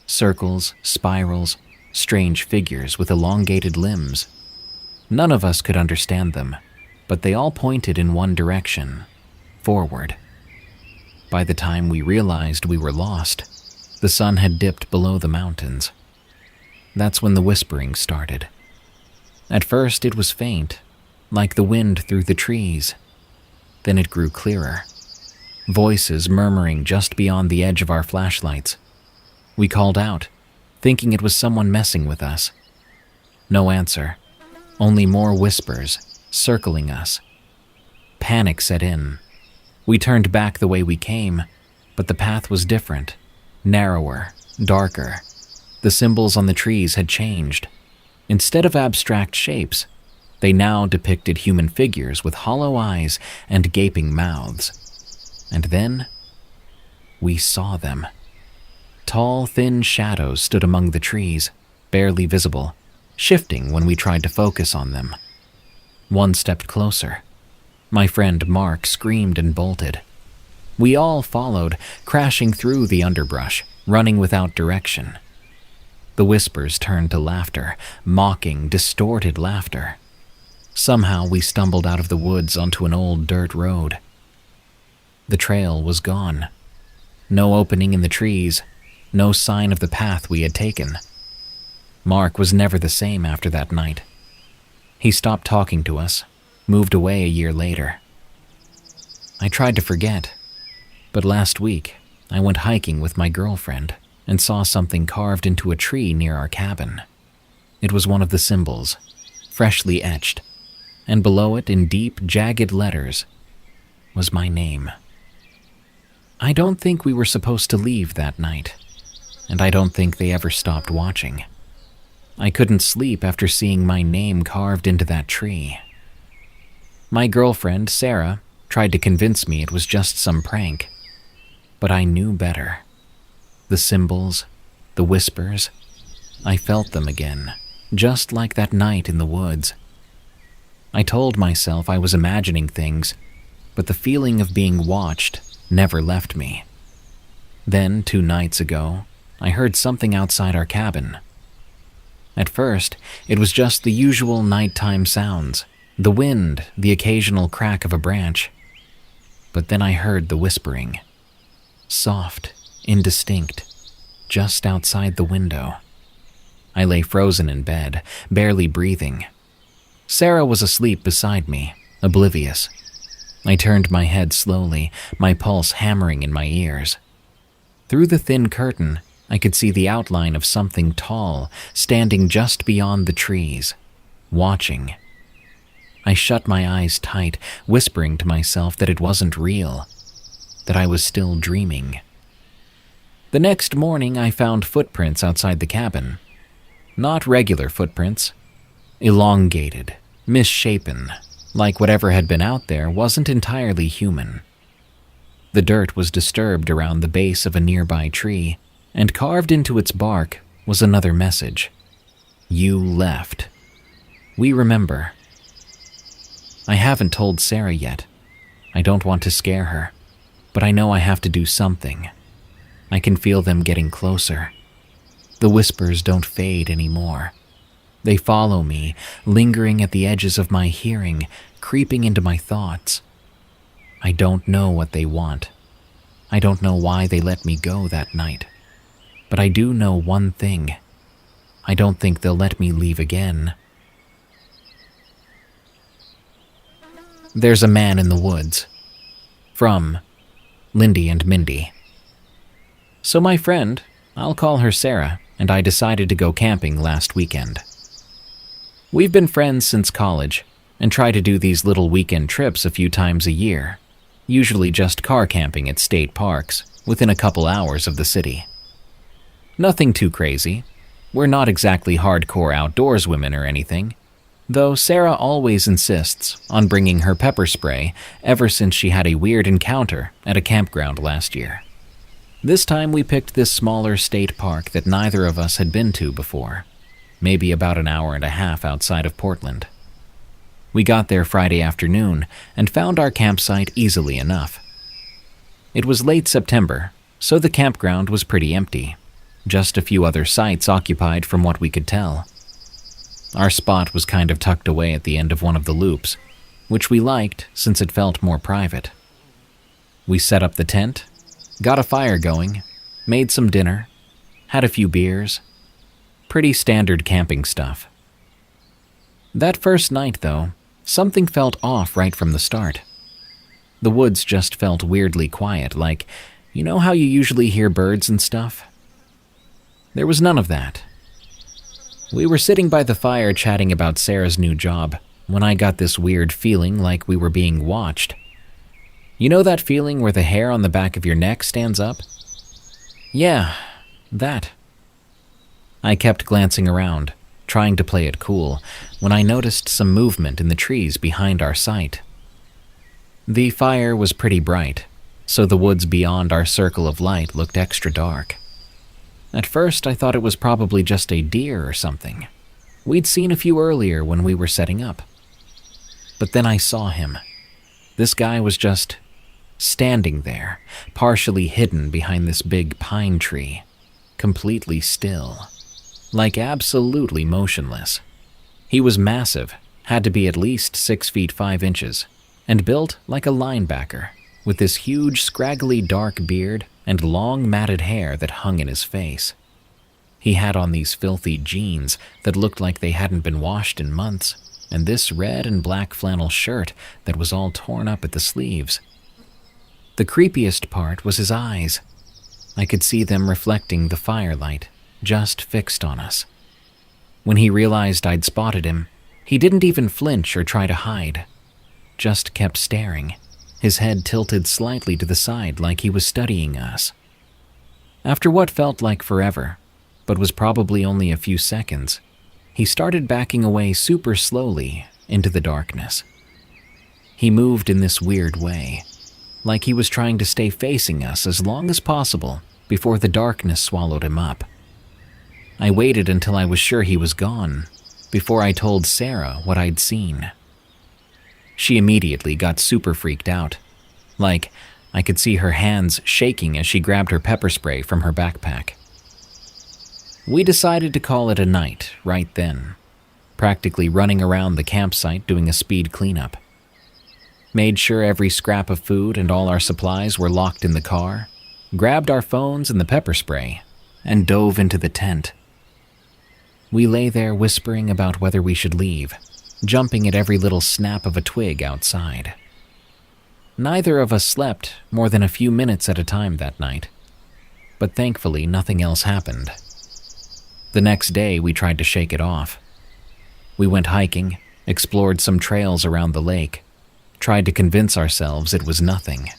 Circles, spirals, strange figures with elongated limbs. None of us could understand them, but they all pointed in one direction, forward. By the time we realized we were lost, the sun had dipped below the mountains. That's when the whispering started. At first it was faint, like the wind through the trees. Then it grew clearer, voices murmuring just beyond the edge of our flashlights. We called out, thinking it was someone messing with us. No answer, only more whispers circling us. Panic set in. We turned back the way we came, but the path was different, narrower, darker. The symbols on the trees had changed. Instead of abstract shapes, they now depicted human figures with hollow eyes and gaping mouths. And then, we saw them. Tall, thin shadows stood among the trees, barely visible, shifting when we tried to focus on them. One stepped closer. My friend Mark screamed and bolted. We all followed, crashing through the underbrush, running without direction. The whispers turned to laughter, mocking, distorted laughter. Somehow we stumbled out of the woods onto an old dirt road. The trail was gone. No opening in the trees, no sign of the path we had taken. Mark was never the same after that night. He stopped talking to us, moved away a year later. I tried to forget, but last week I went hiking with my girlfriend and saw something carved into a tree near our cabin. It was one of the symbols, freshly etched, and below it in deep, jagged letters was my name. I don't think we were supposed to leave that night, and I don't think they ever stopped watching. I couldn't sleep after seeing my name carved into that tree. My girlfriend, Sarah, tried to convince me it was just some prank, but I knew better. The symbols, the whispers, I felt them again, just like that night in the woods. I told myself I was imagining things, but the feeling of being watched never left me. Then, 2 nights ago, I heard something outside our cabin. At first, it was just the usual nighttime sounds, the wind, the occasional crack of a branch. But then I heard the whispering. Soft, indistinct, just outside the window. I lay frozen in bed, barely breathing. Sarah was asleep beside me, oblivious. I turned my head slowly, my pulse hammering in my ears. Through the thin curtain, I could see the outline of something tall, standing just beyond the trees, watching. I shut my eyes tight, whispering to myself that it wasn't real, that I was still dreaming. The next morning, I found footprints outside the cabin. Not regular footprints. Elongated, misshapen, like whatever had been out there wasn't entirely human. The dirt was disturbed around the base of a nearby tree, and carved into its bark was another message. You left. We remember. I haven't told Sarah yet. I don't want to scare her, but I know I have to do something. I can feel them getting closer. The whispers don't fade anymore. They follow me, lingering at the edges of my hearing, creeping into my thoughts. I don't know what they want. I don't know why they let me go that night. But I do know one thing. I don't think they'll let me leave again. There's a man in the woods. From Lindy and Mindy. So my friend, I'll call her Sarah, and I decided to go camping last weekend. We've been friends since college and try to do these little weekend trips a few times a year, usually just car camping at state parks within a couple hours of the city. Nothing too crazy. We're not exactly hardcore outdoors women or anything, though Sarah always insists on bringing her pepper spray ever since she had a weird encounter at a campground last year. This time we picked this smaller state park that neither of us had been to before, maybe about an hour and a half outside of Portland. We got there Friday afternoon and found our campsite easily enough. It was late September, so the campground was pretty empty. Just a few other sites occupied from what we could tell. Our spot was kind of tucked away at the end of one of the loops, which we liked since it felt more private. We set up the tent, got a fire going, made some dinner, had a few beers. Pretty standard camping stuff. That first night, though, something felt off right from the start. The woods just felt weirdly quiet, like, you know how you usually hear birds and stuff? There was none of that. We were sitting by the fire chatting about Sarah's new job when I got this weird feeling like we were being watched. You know that feeling where the hair on the back of your neck stands up? Yeah, that. I kept glancing around, trying to play it cool, when I noticed some movement in the trees behind our site. The fire was pretty bright, so the woods beyond our circle of light looked extra dark. At first, I thought it was probably just a deer or something. We'd seen a few earlier when we were setting up. But then I saw him. This guy was just standing there, partially hidden behind this big pine tree, completely still, like absolutely motionless. He was massive, had to be at least 6 feet 5 inches, and built like a linebacker, with this huge scraggly dark beard and long matted hair that hung in his face. He had on these filthy jeans that looked like they hadn't been washed in months, and this red and black flannel shirt that was all torn up at the sleeves. The creepiest part was his eyes. I could see them reflecting the firelight, just fixed on us. When he realized I'd spotted him, he didn't even flinch or try to hide, just kept staring, his head tilted slightly to the side like he was studying us. After what felt like forever, but was probably only a few seconds, he started backing away super slowly into the darkness. He moved in this weird way, like he was trying to stay facing us as long as possible before the darkness swallowed him up. I waited until I was sure he was gone before I told Sarah what I'd seen. She immediately got super freaked out. Like, I could see her hands shaking as she grabbed her pepper spray from her backpack. We decided to call it a night right then, practically running around the campsite doing a speed cleanup. Made sure every scrap of food and all our supplies were locked in the car, grabbed our phones and the pepper spray, and dove into the tent. We lay there whispering about whether we should leave, jumping at every little snap of a twig outside. Neither of us slept more than a few minutes at a time that night, but thankfully nothing else happened. The next day we tried to shake it off. We went hiking, explored some trails around the lake, tried to convince ourselves it was nothing.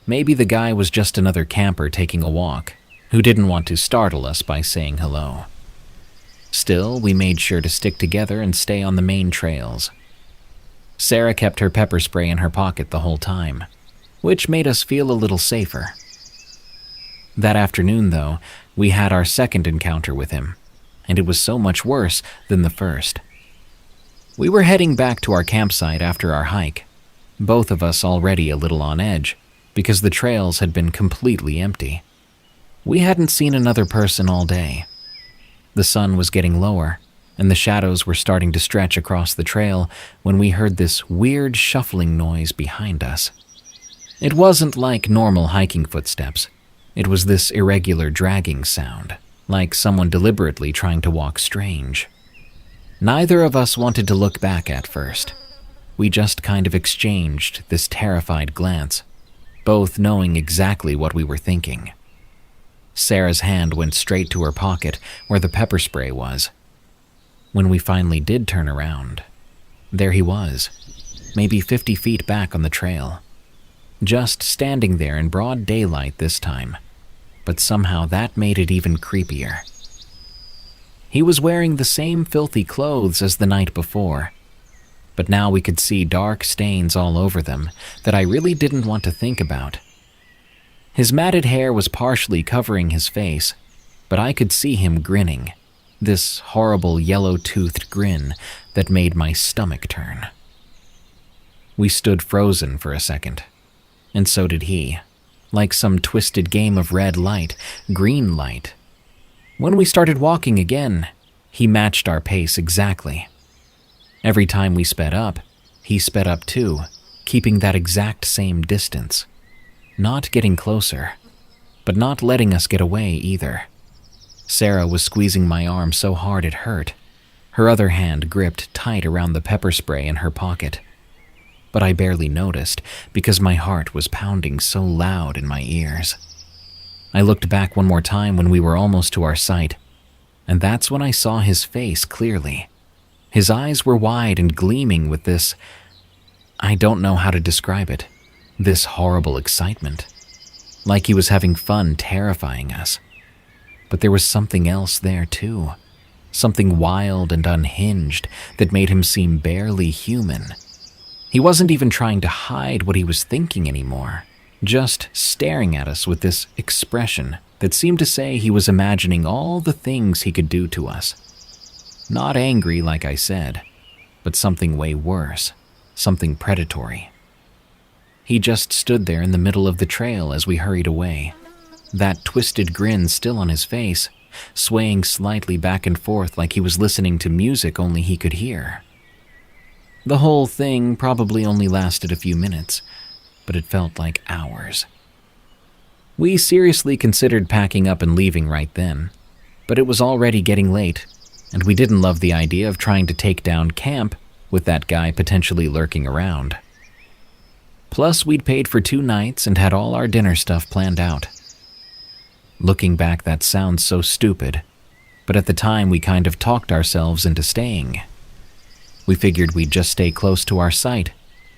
Maybe the guy was just another camper taking a walk who didn't want to startle us by saying hello. Still, we made sure to stick together and stay on the main trails. Sarah kept her pepper spray in her pocket the whole time, which made us feel a little safer. That afternoon, though, we had our second encounter with him, and it was so much worse than the first. We were heading back to our campsite after our hike, both of us already a little on edge, because the trails had been completely empty. We hadn't seen another person all day. The sun was getting lower, and the shadows were starting to stretch across the trail when we heard this weird shuffling noise behind us. It wasn't like normal hiking footsteps. It was this irregular dragging sound, like someone deliberately trying to walk strange. Neither of us wanted to look back at first. We just kind of exchanged this terrified glance both knowing exactly what we were thinking. Sarah's hand went straight to her pocket where the pepper spray was. When we finally did turn around, there he was, maybe 50 feet back on the trail. Just standing there in broad daylight this time, but somehow that made it even creepier. He was wearing the same filthy clothes as the night before, but now we could see dark stains all over them that I really didn't want to think about. His matted hair was partially covering his face, but I could see him grinning, this horrible yellow-toothed grin that made my stomach turn. We stood frozen for a second, and so did he, like some twisted game of red light, green light. When we started walking again, he matched our pace exactly. Every time we sped up, he sped up too, keeping that exact same distance. Not getting closer, but not letting us get away either. Sarah was squeezing my arm so hard it hurt. Her other hand gripped tight around the pepper spray in her pocket. But I barely noticed because my heart was pounding so loud in my ears. I looked back one more time when we were almost to our sight, and that's when I saw his face clearly. His eyes were wide and gleaming with this, I don't know how to describe it, this horrible excitement. Like he was having fun terrifying us. But there was something else there too. Something wild and unhinged that made him seem barely human. He wasn't even trying to hide what he was thinking anymore, just staring at us with this expression that seemed to say he was imagining all the things he could do to us. Not angry, like I said, but something way worse, something predatory. He just stood there in the middle of the trail as we hurried away, that twisted grin still on his face, swaying slightly back and forth like he was listening to music only he could hear. The whole thing probably only lasted a few minutes, but it felt like hours. We seriously considered packing up and leaving right then, but it was already getting late, and we didn't love the idea of trying to take down camp with that guy potentially lurking around. Plus, we'd paid for 2 nights and had all our dinner stuff planned out. Looking back, that sounds so stupid, but at the time we kind of talked ourselves into staying. We figured we'd just stay close to our site,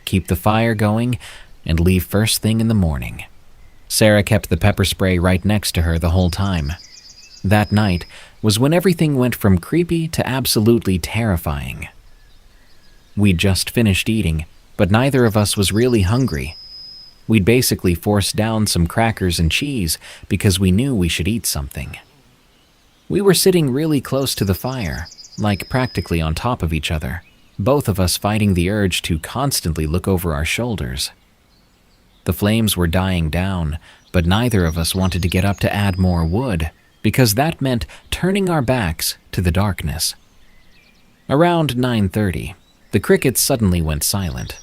keep the fire going, and leave first thing in the morning. Sarah kept the pepper spray right next to her the whole time. That night was when everything went from creepy to absolutely terrifying. We'd just finished eating, but neither of us was really hungry. We'd basically forced down some crackers and cheese because we knew we should eat something. We were sitting really close to the fire, like practically on top of each other, both of us fighting the urge to constantly look over our shoulders. The flames were dying down, but neither of us wanted to get up to add more wood, because that meant turning our backs to the darkness. Around 9:30, the crickets suddenly went silent.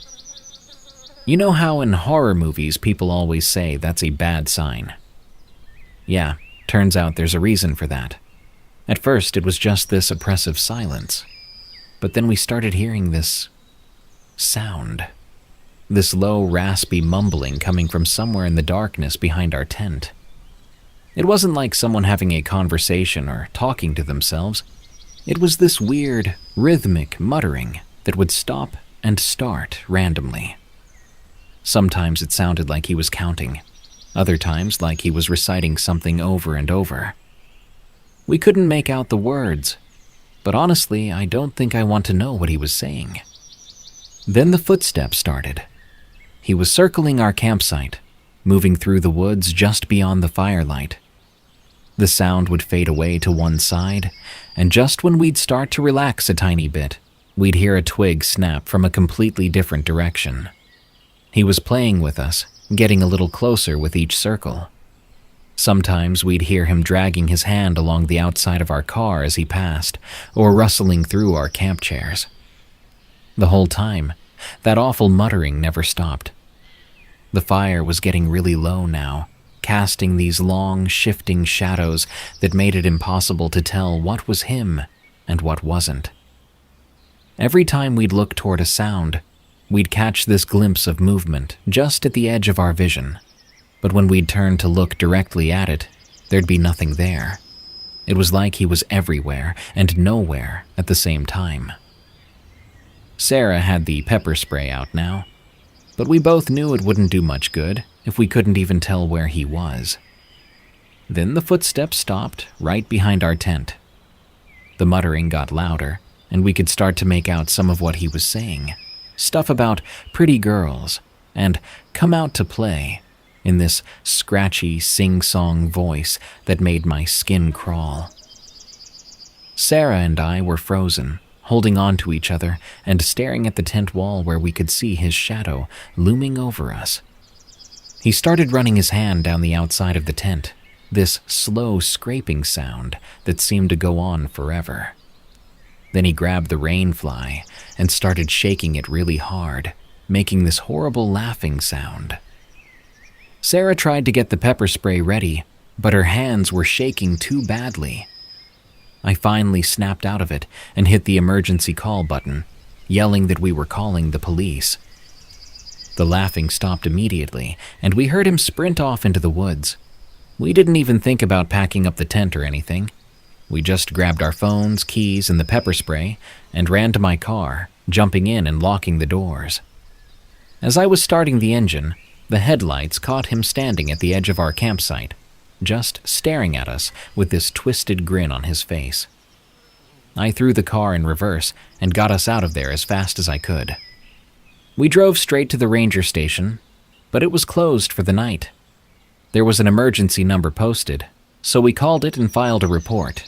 You know how in horror movies people always say that's a bad sign? Yeah, turns out there's a reason for that. At first it was just this oppressive silence, but then we started hearing this sound. This low, raspy mumbling coming from somewhere in the darkness behind our tent. It wasn't like someone having a conversation or talking to themselves. It was this weird, rhythmic muttering that would stop and start randomly. Sometimes it sounded like he was counting, other times like he was reciting something over and over. We couldn't make out the words, but honestly, I don't think I want to know what he was saying. Then the footsteps started. He was circling our campsite, moving through the woods just beyond the firelight. The sound would fade away to one side, and just when we'd start to relax a tiny bit, we'd hear a twig snap from a completely different direction. He was playing with us, getting a little closer with each circle. Sometimes we'd hear him dragging his hand along the outside of our car as he passed, or rustling through our camp chairs. The whole time, that awful muttering never stopped. The fire was getting really low now, casting these long, shifting shadows that made it impossible to tell what was him and what wasn't. Every time we'd look toward a sound, we'd catch this glimpse of movement just at the edge of our vision, but when we'd turn to look directly at it, there'd be nothing there. It was like he was everywhere and nowhere at the same time. Sarah had the pepper spray out now, but we both knew it wouldn't do much good if we couldn't even tell where he was. Then the footsteps stopped right behind our tent. The muttering got louder, and we could start to make out some of what he was saying. Stuff about pretty girls and come out to play in this scratchy, sing-song voice that made my skin crawl. Sarah and I were frozen, holding on to each other and staring at the tent wall where we could see his shadow looming over us. He started running his hand down the outside of the tent, this slow scraping sound that seemed to go on forever. Then he grabbed the rain fly and started shaking it really hard, making this horrible laughing sound. Sarah tried to get the pepper spray ready, but her hands were shaking too badly. I finally snapped out of it and hit the emergency call button, yelling that we were calling the police. The laughing stopped immediately, and we heard him sprint off into the woods. We didn't even think about packing up the tent or anything. We just grabbed our phones, keys, and the pepper spray and ran to my car, jumping in and locking the doors. As I was starting the engine, the headlights caught him standing at the edge of our campsite, just staring at us with this twisted grin on his face. I threw the car in reverse and got us out of there as fast as I could. We drove straight to the ranger station, but it was closed for the night. There was an emergency number posted, so we called it and filed a report.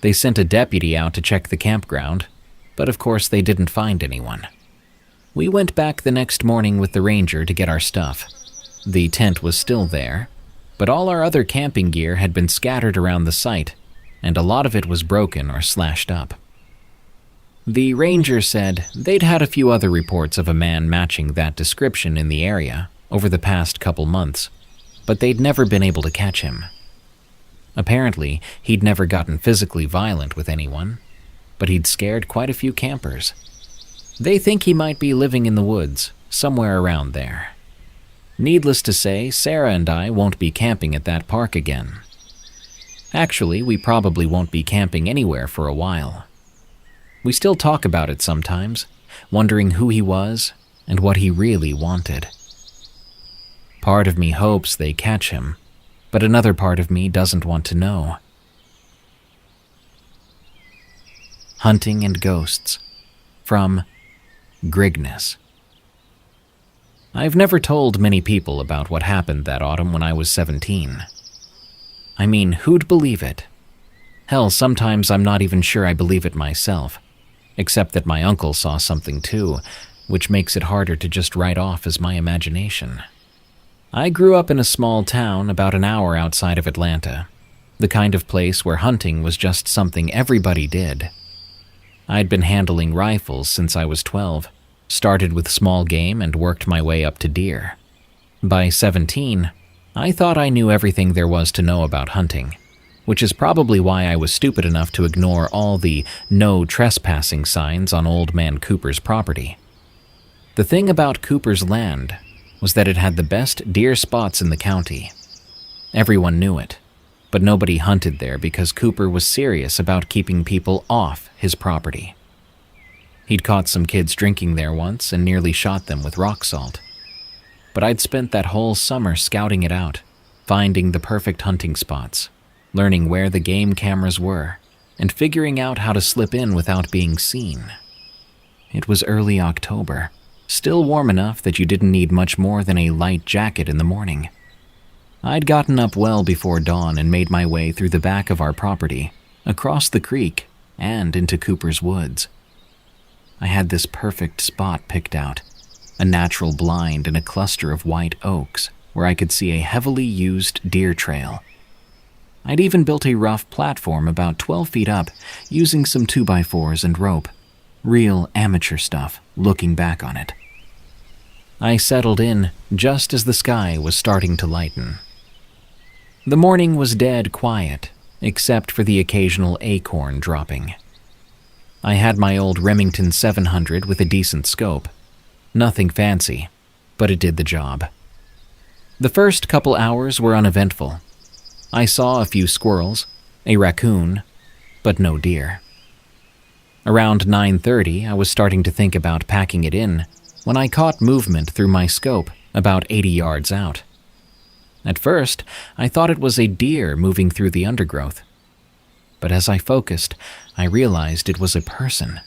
They sent a deputy out to check the campground, but of course they didn't find anyone. We went back the next morning with the ranger to get our stuff. The tent was still there, but all our other camping gear had been scattered around the site, and a lot of it was broken or slashed up. The ranger said they'd had a few other reports of a man matching that description in the area over the past couple months, but they'd never been able to catch him. Apparently, he'd never gotten physically violent with anyone, but he'd scared quite a few campers. They think he might be living in the woods, somewhere around there. Needless to say, Sarah and I won't be camping at that park again. Actually, we probably won't be camping anywhere for a while. We still talk about it sometimes, wondering who he was and what he really wanted. Part of me hopes they catch him, but another part of me doesn't want to know. Hunting and Ghosts, from Grigness. I've never told many people about what happened that autumn when I was 17. I mean, who'd believe it? Hell, sometimes I'm not even sure I believe it myself, except that my uncle saw something too, which makes it harder to just write off as my imagination. I grew up in a small town about an hour outside of Atlanta, the kind of place where hunting was just something everybody did. I'd been handling rifles since I was 12, started with small game and worked my way up to deer. By 17, I thought I knew everything there was to know about hunting, which is probably why I was stupid enough to ignore all the no trespassing signs on Old Man Cooper's property. The thing about Cooper's land was that it had the best deer spots in the county. Everyone knew it, but nobody hunted there because Cooper was serious about keeping people off his property. He'd caught some kids drinking there once and nearly shot them with rock salt. But I'd spent that whole summer scouting it out, finding the perfect hunting spots, learning where the game cameras were, and figuring out how to slip in without being seen. It was early October, still warm enough that you didn't need much more than a light jacket in the morning. I'd gotten up well before dawn and made my way through the back of our property, across the creek, and into Cooper's woods. I had this perfect spot picked out, a natural blind in a cluster of white oaks where I could see a heavily used deer trail. I'd even built a rough platform about 12 feet up using some 2x4s and rope. Real amateur stuff, looking back on it. I settled in just as the sky was starting to lighten. The morning was dead quiet, except for the occasional acorn dropping. I had my old Remington 700 with a decent scope. Nothing fancy, but it did the job. The first couple hours were uneventful. I saw a few squirrels, a raccoon, but no deer. Around 9:30, I was starting to think about packing it in when I caught movement through my scope about 80 yards out. At first, I thought it was a deer moving through the undergrowth. But as I focused, I realized it was a person.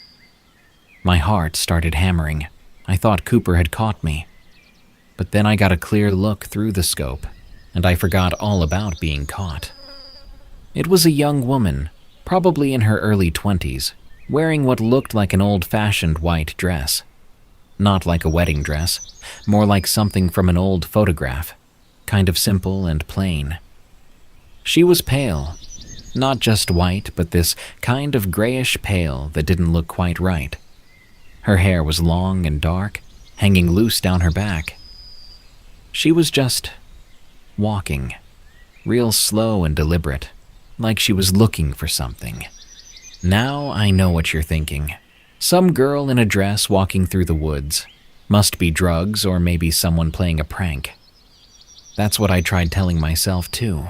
My heart started hammering. I thought Cooper had caught me. But then I got a clear look through the scope, and I forgot all about being caught. It was a young woman, probably in her early 20s, wearing what looked like an old-fashioned white dress. Not like a wedding dress, more like something from an old photograph, kind of simple and plain. She was pale, not just white, but this kind of grayish pale that didn't look quite right. Her hair was long and dark, hanging loose down her back. She was just walking, real slow and deliberate, like she was looking for something. Now I know what you're thinking. Some girl in a dress walking through the woods. Must be drugs or maybe someone playing a prank. That's what I tried telling myself too.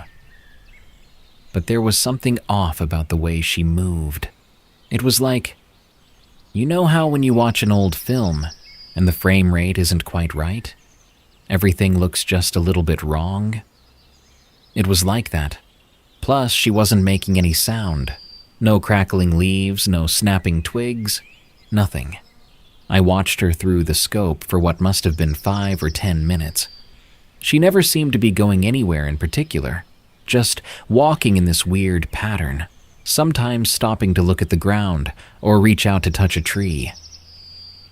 But there was something off about the way she moved. It was like, you know how when you watch an old film and the frame rate isn't quite right? Everything looks just a little bit wrong? It was like that. Plus, she wasn't making any sound. No crackling leaves, no snapping twigs, nothing. I watched her through the scope for what must have been 5 or 10 minutes. She never seemed to be going anywhere in particular, just walking in this weird pattern, sometimes stopping to look at the ground or reach out to touch a tree.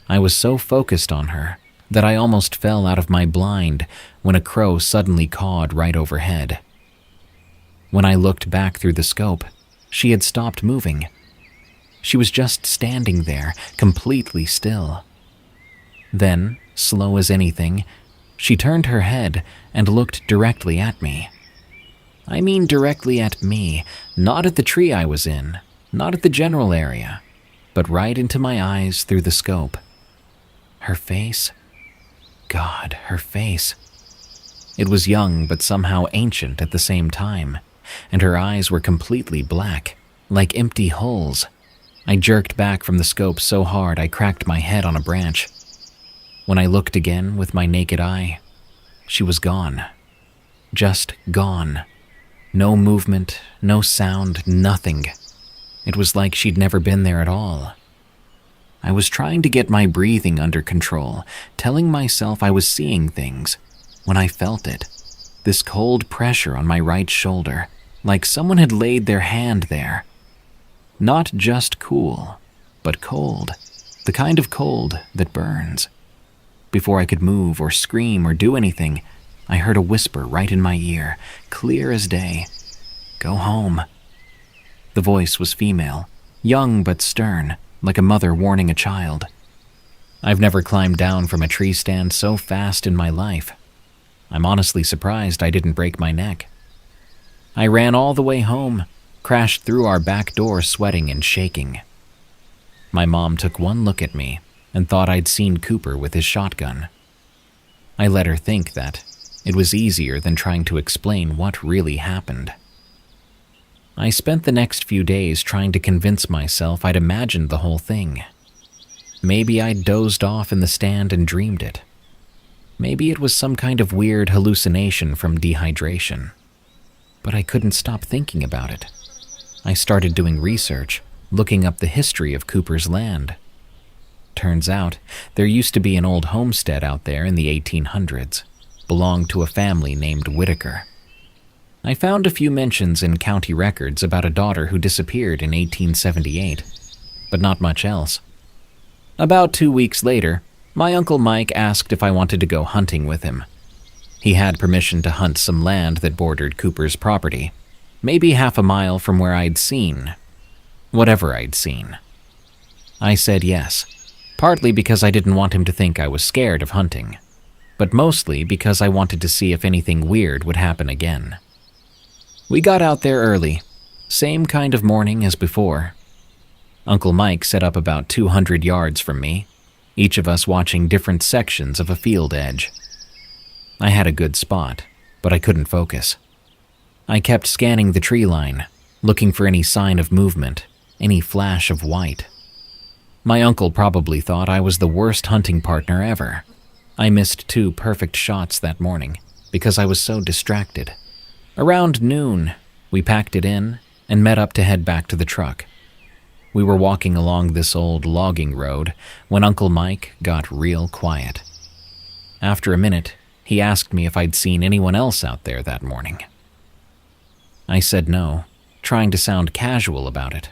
I was so focused on her that I almost fell out of my blind when a crow suddenly cawed right overhead. When I looked back through the scope, she had stopped moving. She was just standing there, completely still. Then, slow as anything, she turned her head and looked directly at me. I mean directly at me, not at the tree I was in, not at the general area, but right into my eyes through the scope. Her face? God, her face. It was young but somehow ancient at the same time, and her eyes were completely black, like empty holes. I jerked back from the scope so hard I cracked my head on a branch. When I looked again with my naked eye, she was gone. Just gone. No movement, no sound, nothing. It was like she'd never been there at all. I was trying to get my breathing under control, telling myself I was seeing things, when I felt it. This cold pressure on my right shoulder, like someone had laid their hand there. Not just cool, but cold. The kind of cold that burns. Before I could move or scream or do anything, I heard a whisper right in my ear, clear as day. Go home. The voice was female, young but stern, like a mother warning a child. I've never climbed down from a tree stand so fast in my life. I'm honestly surprised I didn't break my neck. I ran all the way home, crashed through our back door sweating and shaking. My mom took one look at me and thought I'd seen Cooper with his shotgun. I let her think that it was easier than trying to explain what really happened. I spent the next few days trying to convince myself I'd imagined the whole thing. Maybe I'd dozed off in the stand and dreamed it. Maybe it was some kind of weird hallucination from dehydration. But I couldn't stop thinking about it. I started doing research, looking up the history of Cooper's land. Turns out, there used to be an old homestead out there in the 1800s, belonged to a family named Whitaker. I found a few mentions in county records about a daughter who disappeared in 1878, but not much else. About 2 weeks later, my Uncle Mike asked if I wanted to go hunting with him. He had permission to hunt some land that bordered Cooper's property, maybe half a mile from where I'd seen whatever I'd seen. I said yes, partly because I didn't want him to think I was scared of hunting, but mostly because I wanted to see if anything weird would happen again. We got out there early, same kind of morning as before. Uncle Mike set up about 200 yards from me, each of us watching different sections of a field edge. I had a good spot, but I couldn't focus. I kept scanning the tree line, looking for any sign of movement, any flash of white. My uncle probably thought I was the worst hunting partner ever. I missed 2 perfect shots that morning because I was so distracted. Around noon, we packed it in and met up to head back to the truck. We were walking along this old logging road when Uncle Mike got real quiet. After a minute, he asked me if I'd seen anyone else out there that morning. I said no, trying to sound casual about it.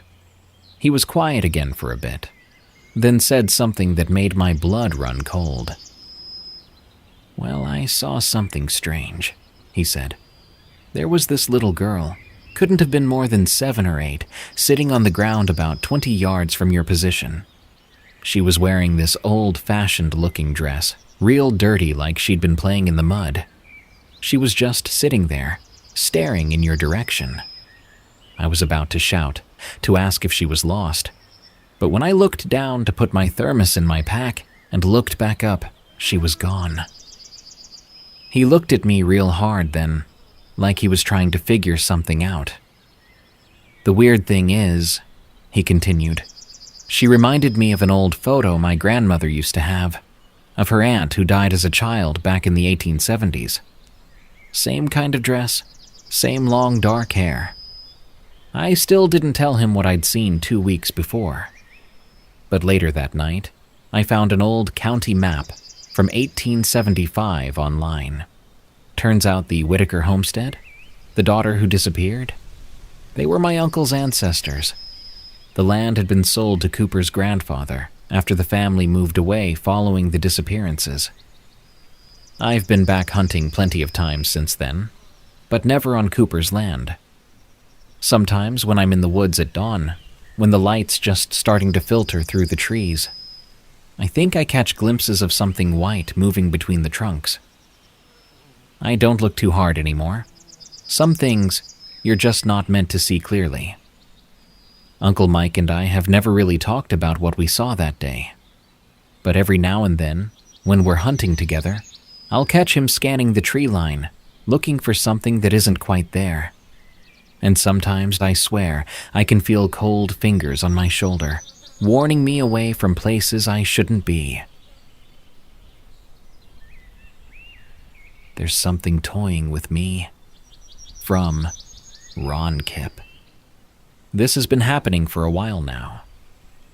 He was quiet again for a bit, then said something that made my blood run cold. "Well, I saw something strange," he said. "There was this little girl, couldn't have been more than 7 or 8, sitting on the ground about 20 yards from your position. She was wearing this old-fashioned looking dress, real dirty like she'd been playing in the mud. She was just sitting there, staring in your direction." I was about to shout, to ask if she was lost, but when I looked down to put my thermos in my pack and looked back up, she was gone. He looked at me real hard then, like he was trying to figure something out. "The weird thing is," he continued, "she reminded me of an old photo my grandmother used to have, of her aunt who died as a child back in the 1870s. Same kind of dress, same long dark hair." I still didn't tell him what I'd seen 2 weeks before. But later that night, I found an old county map from 1875 online. Turns out the Whitaker homestead, the daughter who disappeared, they were my uncle's ancestors. The land had been sold to Cooper's grandfather after the family moved away following the disappearances. I've been back hunting plenty of times since then, but never on Cooper's land. Sometimes when I'm in the woods at dawn, when the light's just starting to filter through the trees, I think I catch glimpses of something white moving between the trunks. I don't look too hard anymore. Some things you're just not meant to see clearly. Uncle Mike and I have never really talked about what we saw that day. But every now and then, when we're hunting together, I'll catch him scanning the tree line, looking for something that isn't quite there. And sometimes, I swear, I can feel cold fingers on my shoulder, warning me away from places I shouldn't be. There's something toying with me. From Ron Kip. This has been happening for a while now.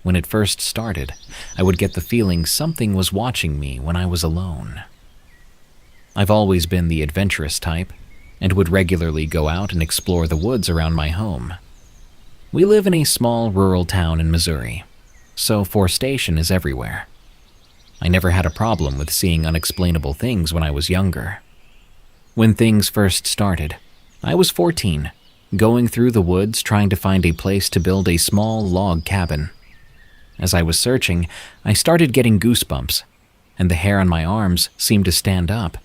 When it first started, I would get the feeling something was watching me when I was alone. I've always been the adventurous type, and would regularly go out and explore the woods around my home. We live in a small rural town in Missouri, so forestation is everywhere. I never had a problem with seeing unexplainable things when I was younger. When things first started, I was 14, going through the woods trying to find a place to build a small log cabin. As I was searching, I started getting goosebumps, and the hair on my arms seemed to stand up.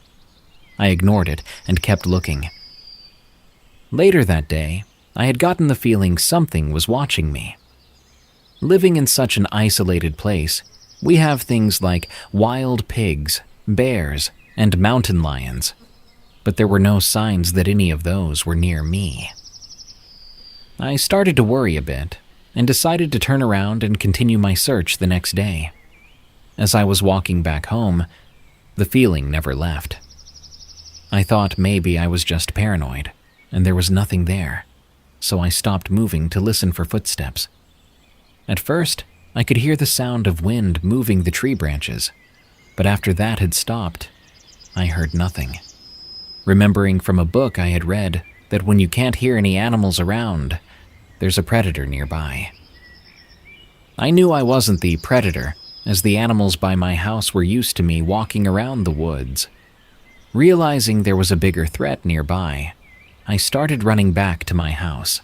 I ignored it and kept looking. Later that day, I had gotten the feeling something was watching me. Living in such an isolated place, we have things like wild pigs, bears, and mountain lions, but there were no signs that any of those were near me. I started to worry a bit and decided to turn around and continue my search the next day. As I was walking back home, the feeling never left. I thought maybe I was just paranoid, and there was nothing there, so I stopped moving to listen for footsteps. At first, I could hear the sound of wind moving the tree branches, but after that had stopped, I heard nothing. Remembering from a book I had read that when you can't hear any animals around, there's a predator nearby. I knew I wasn't the predator, as the animals by my house were used to me walking around the woods. Realizing there was a bigger threat nearby, I started running back to my house.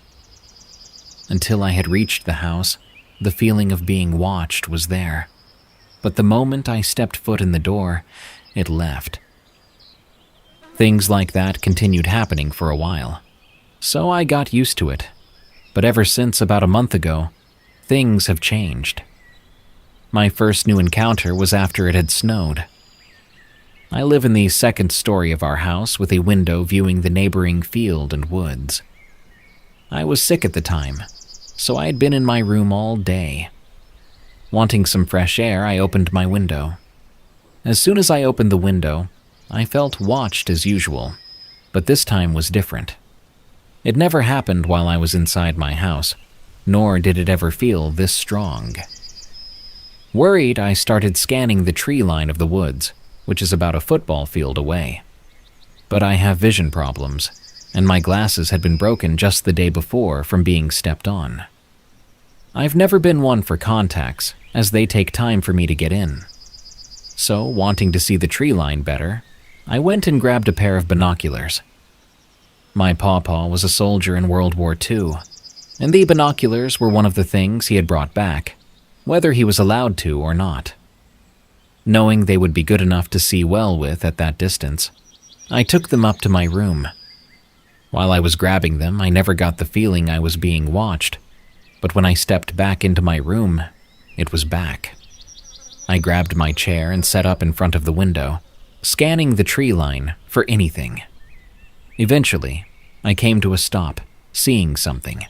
Until I had reached the house, the feeling of being watched was there. But the moment I stepped foot in the door, it left. Things like that continued happening for a while, so I got used to it. But ever since about a month ago, things have changed. My first new encounter was after it had snowed. I live in the second story of our house with a window viewing the neighboring field and woods. I was sick at the time, so I had been in my room all day. Wanting some fresh air, I opened my window. As soon as I opened the window, I felt watched as usual, but this time was different. It never happened while I was inside my house, nor did it ever feel this strong. Worried, I started scanning the tree line of the woods, which is about a football field away. But I have vision problems, and my glasses had been broken just the day before from being stepped on. I've never been one for contacts, as they take time for me to get in. So, wanting to see the tree line better, I went and grabbed a pair of binoculars. My pawpaw was a soldier in World War II, and the binoculars were one of the things he had brought back, whether he was allowed to or not. Knowing they would be good enough to see well with at that distance, I took them up to my room. While I was grabbing them, I never got the feeling I was being watched, but when I stepped back into my room, it was back. I grabbed my chair and sat up in front of the window, scanning the tree line for anything. Eventually, I came to a stop, seeing something.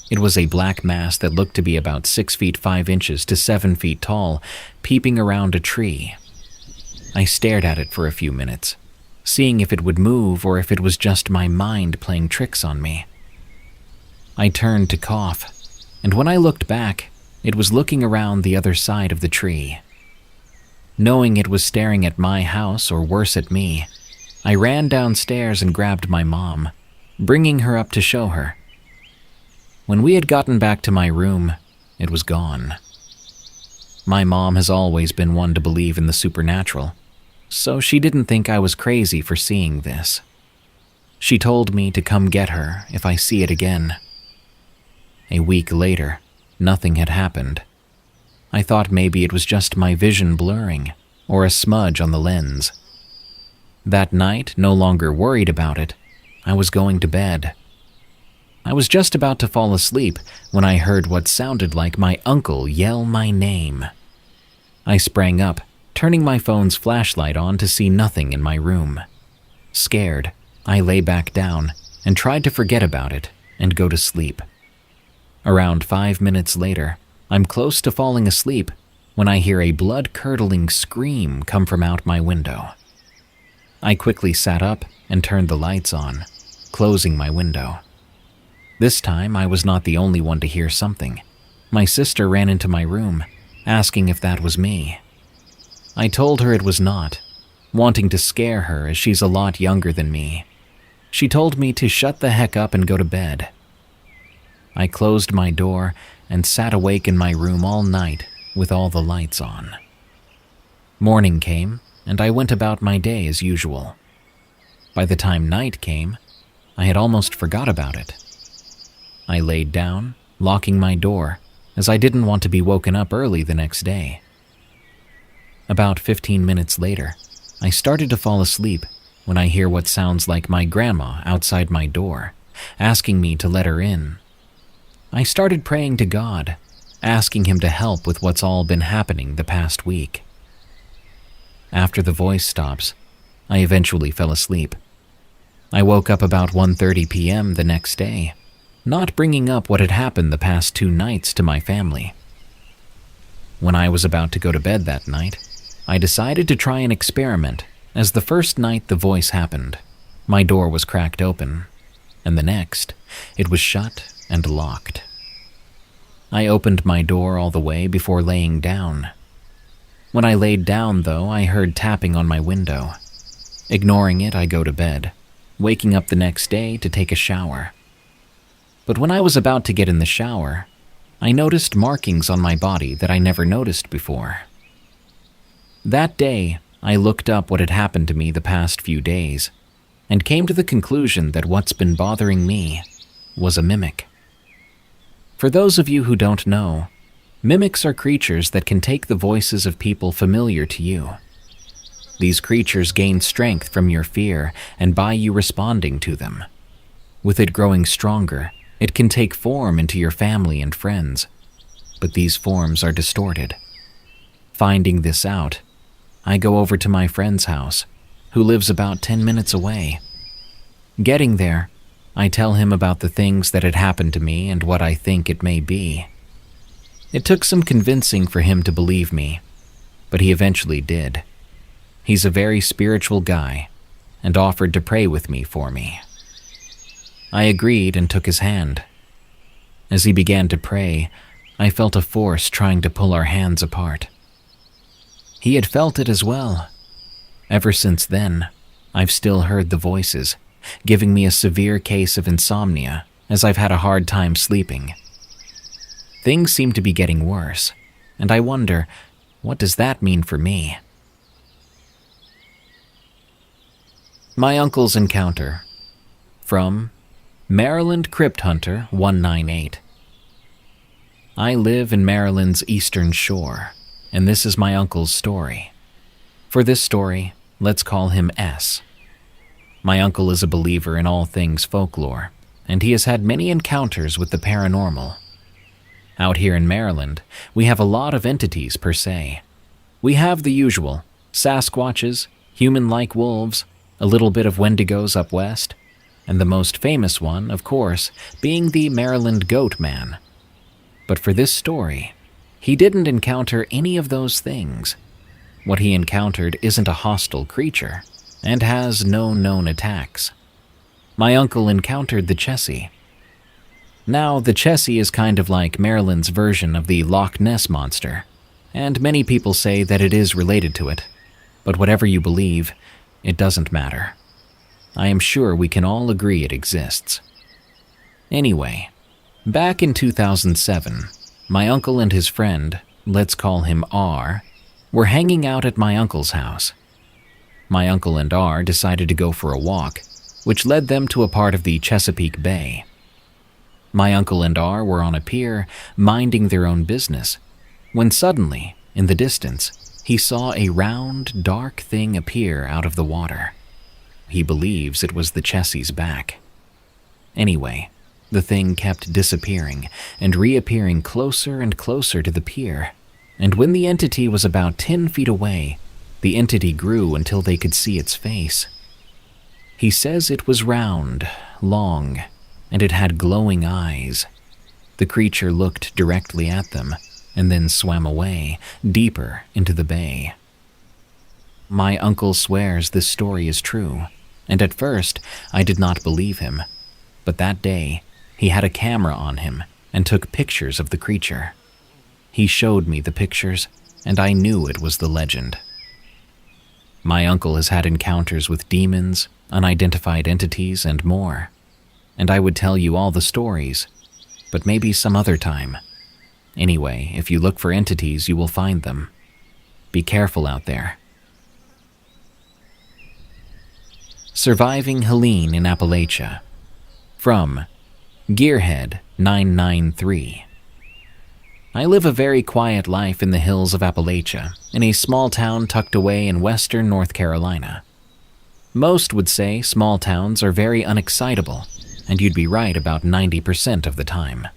It was a black mass that looked to be about 6 feet 5 inches to 7 feet tall, peeping around a tree. I stared at it for a few minutes, seeing if it would move or if it was just my mind playing tricks on me. I turned to cough, and when I looked back, it was looking around the other side of the tree. Knowing it was staring at my house or worse at me, I ran downstairs and grabbed my mom, bringing her up to show her. When we had gotten back to my room, it was gone. My mom has always been one to believe in the supernatural, so she didn't think I was crazy for seeing this. She told me to come get her if I see it again. A week later, nothing had happened. I thought maybe it was just my vision blurring or a smudge on the lens. That night, no longer worried about it, I was going to bed. I was just about to fall asleep when I heard what sounded like my uncle yell my name. I sprang up, turning my phone's flashlight on to see nothing in my room. Scared, I lay back down and tried to forget about it and go to sleep. Around 5 minutes later, I'm close to falling asleep when I hear a blood-curdling scream come from out my window. I quickly sat up and turned the lights on, closing my window. This time, I was not the only one to hear something. My sister ran into my room, asking if that was me. I told her it was not, wanting to scare her as she's a lot younger than me. She told me to shut the heck up and go to bed. I closed my door and sat awake in my room all night with all the lights on. Morning came, and I went about my day as usual. By the time night came, I had almost forgot about it. I laid down, locking my door, as I didn't want to be woken up early the next day. About 15 minutes later, I started to fall asleep when I hear what sounds like my grandma outside my door, asking me to let her in. I started praying to God, asking him to help with what's all been happening the past week. After the voice stops, I eventually fell asleep. I woke up about 1:30 p.m. the next day, not bringing up what had happened the past 2 nights to my family. When I was about to go to bed that night, I decided to try an experiment, as the first night the voice happened, my door was cracked open, and the next, it was shut and locked. I opened my door all the way before laying down. When I laid down, though, I heard tapping on my window. Ignoring it, I go to bed, waking up the next day to take a shower. But when I was about to get in the shower, I noticed markings on my body that I never noticed before. That day, I looked up what had happened to me the past few days, and came to the conclusion that what's been bothering me was a mimic. For those of you who don't know, mimics are creatures that can take the voices of people familiar to you. These creatures gain strength from your fear and by you responding to them. With it growing stronger, it can take form into your family and friends, but these forms are distorted. Finding this out, I go over to my friend's house who lives about 10 minutes away. Getting there, I tell him about the things that had happened to me and what I think it may be. It took some convincing for him to believe me, but he eventually did. He's a very spiritual guy and offered to pray with me for me. I agreed and took his hand. As he began to pray, I felt a force trying to pull our hands apart. He had felt it as well. Ever since then, I've still heard the voices, giving me a severe case of insomnia as I've had a hard time sleeping. Things seem to be getting worse, and I wonder, what does that mean for me? My uncle's encounter. From Maryland Crypt Hunter 198. I live in Maryland's eastern shore, and this is my uncle's story. For this story, let's call him S. My uncle is a believer in all things folklore, and he has had many encounters with the paranormal. Out here in Maryland, we have a lot of entities per se. We have the usual, Sasquatches, human-like wolves, a little bit of Wendigos up west, and the most famous one, of course, being the Maryland Goat Man. But for this story, he didn't encounter any of those things. What he encountered isn't a hostile creature, and has no known attacks. My uncle encountered the Chessie. Now, the Chessie is kind of like Maryland's version of the Loch Ness Monster, and many people say that it is related to it. But whatever you believe, it doesn't matter. I am sure we can all agree it exists. Anyway, back in 2007, my uncle and his friend, let's call him R, were hanging out at my uncle's house. My uncle and R decided to go for a walk, which led them to a part of the Chesapeake Bay. My uncle and R were on a pier, minding their own business, when suddenly, in the distance, he saw a round, dark thing appear out of the water. He believes it was the Chessie's back. Anyway, the thing kept disappearing and reappearing closer and closer to the pier, and when the entity was about 10 feet away, the entity grew until they could see its face. He says it was round, long, and it had glowing eyes. The creature looked directly at them, and then swam away, deeper into the bay. My uncle swears this story is true, and at first I did not believe him, but that day he had a camera on him and took pictures of the creature. He showed me the pictures, and I knew it was the legend. My uncle has had encounters with demons, unidentified entities, and more, and I would tell you all the stories, but maybe some other time. Anyway, if you look for entities, you will find them. Be careful out there. Surviving Helen in Appalachia. From Gearhead 993. I live a very quiet life in the hills of Appalachia, in a small town tucked away in western North Carolina. Most would say small towns are very unexcitable, and you'd be right about 90% of the time.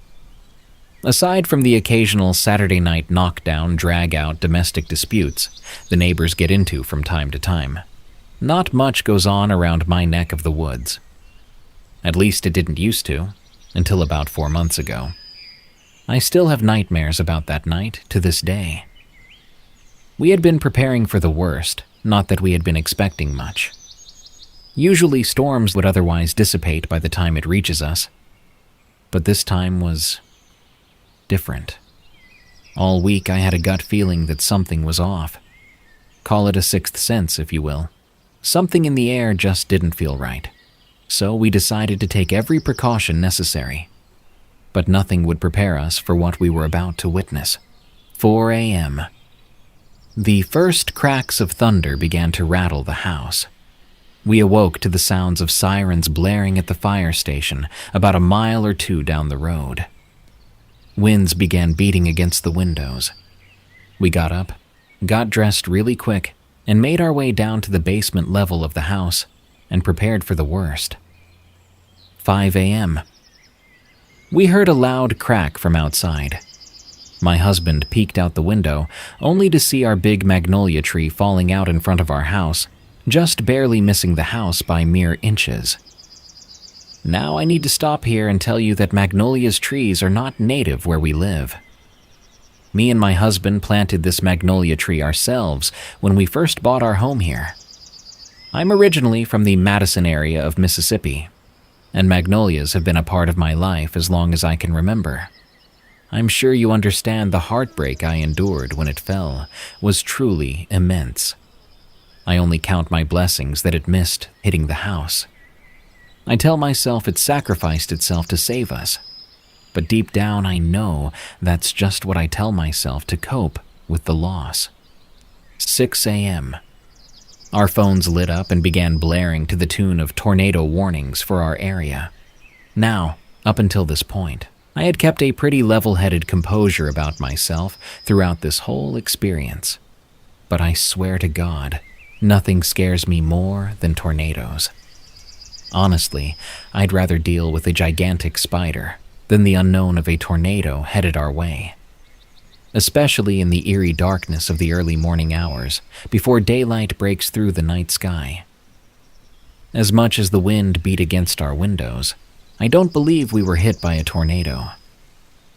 Aside from the occasional Saturday night knockdown, drag-out domestic disputes the neighbors get into from time to time, not much goes on around my neck of the woods. At least it didn't used to, until about 4 months ago. I still have nightmares about that night to this day. We had been preparing for the worst, not that we had been expecting much. Usually storms would otherwise dissipate by the time it reaches us, but this time was different. All week I had a gut feeling that something was off. Call it a sixth sense, if you will. Something in the air just didn't feel right. So we decided to take every precaution necessary. But nothing would prepare us for what we were about to witness. 4 a.m. The first cracks of thunder began to rattle the house. We awoke to the sounds of sirens blaring at the fire station about a mile or two down the road. Winds began beating against the windows. We got up, got dressed really quick, and made our way down to the basement level of the house and prepared for the worst. 5 a.m. We heard a loud crack from outside. My husband peeked out the window, only to see our big magnolia tree falling out in front of our house just barely missing the house by mere inches. Now I need to stop here and tell you that magnolia's trees are not native where we live. Me and my husband planted this magnolia tree ourselves when we first bought our home here. I'm originally from the Madison area of Mississippi, and magnolias have been a part of my life as long as I can remember. I'm sure you understand the heartbreak I endured when it fell was truly immense. I only count my blessings that it missed hitting the house. I tell myself it sacrificed itself to save us, but deep down I know that's just what I tell myself to cope with the loss. 6 a.m. Our phones lit up and began blaring to the tune of tornado warnings for our area. Now, up until this point, I had kept a pretty level-headed composure about myself throughout this whole experience. But I swear to God, nothing scares me more than tornadoes. Honestly, I'd rather deal with a gigantic spider than the unknown of a tornado headed our way. Especially in the eerie darkness of the early morning hours, before daylight breaks through the night sky. As much as the wind beat against our windows, I don't believe we were hit by a tornado.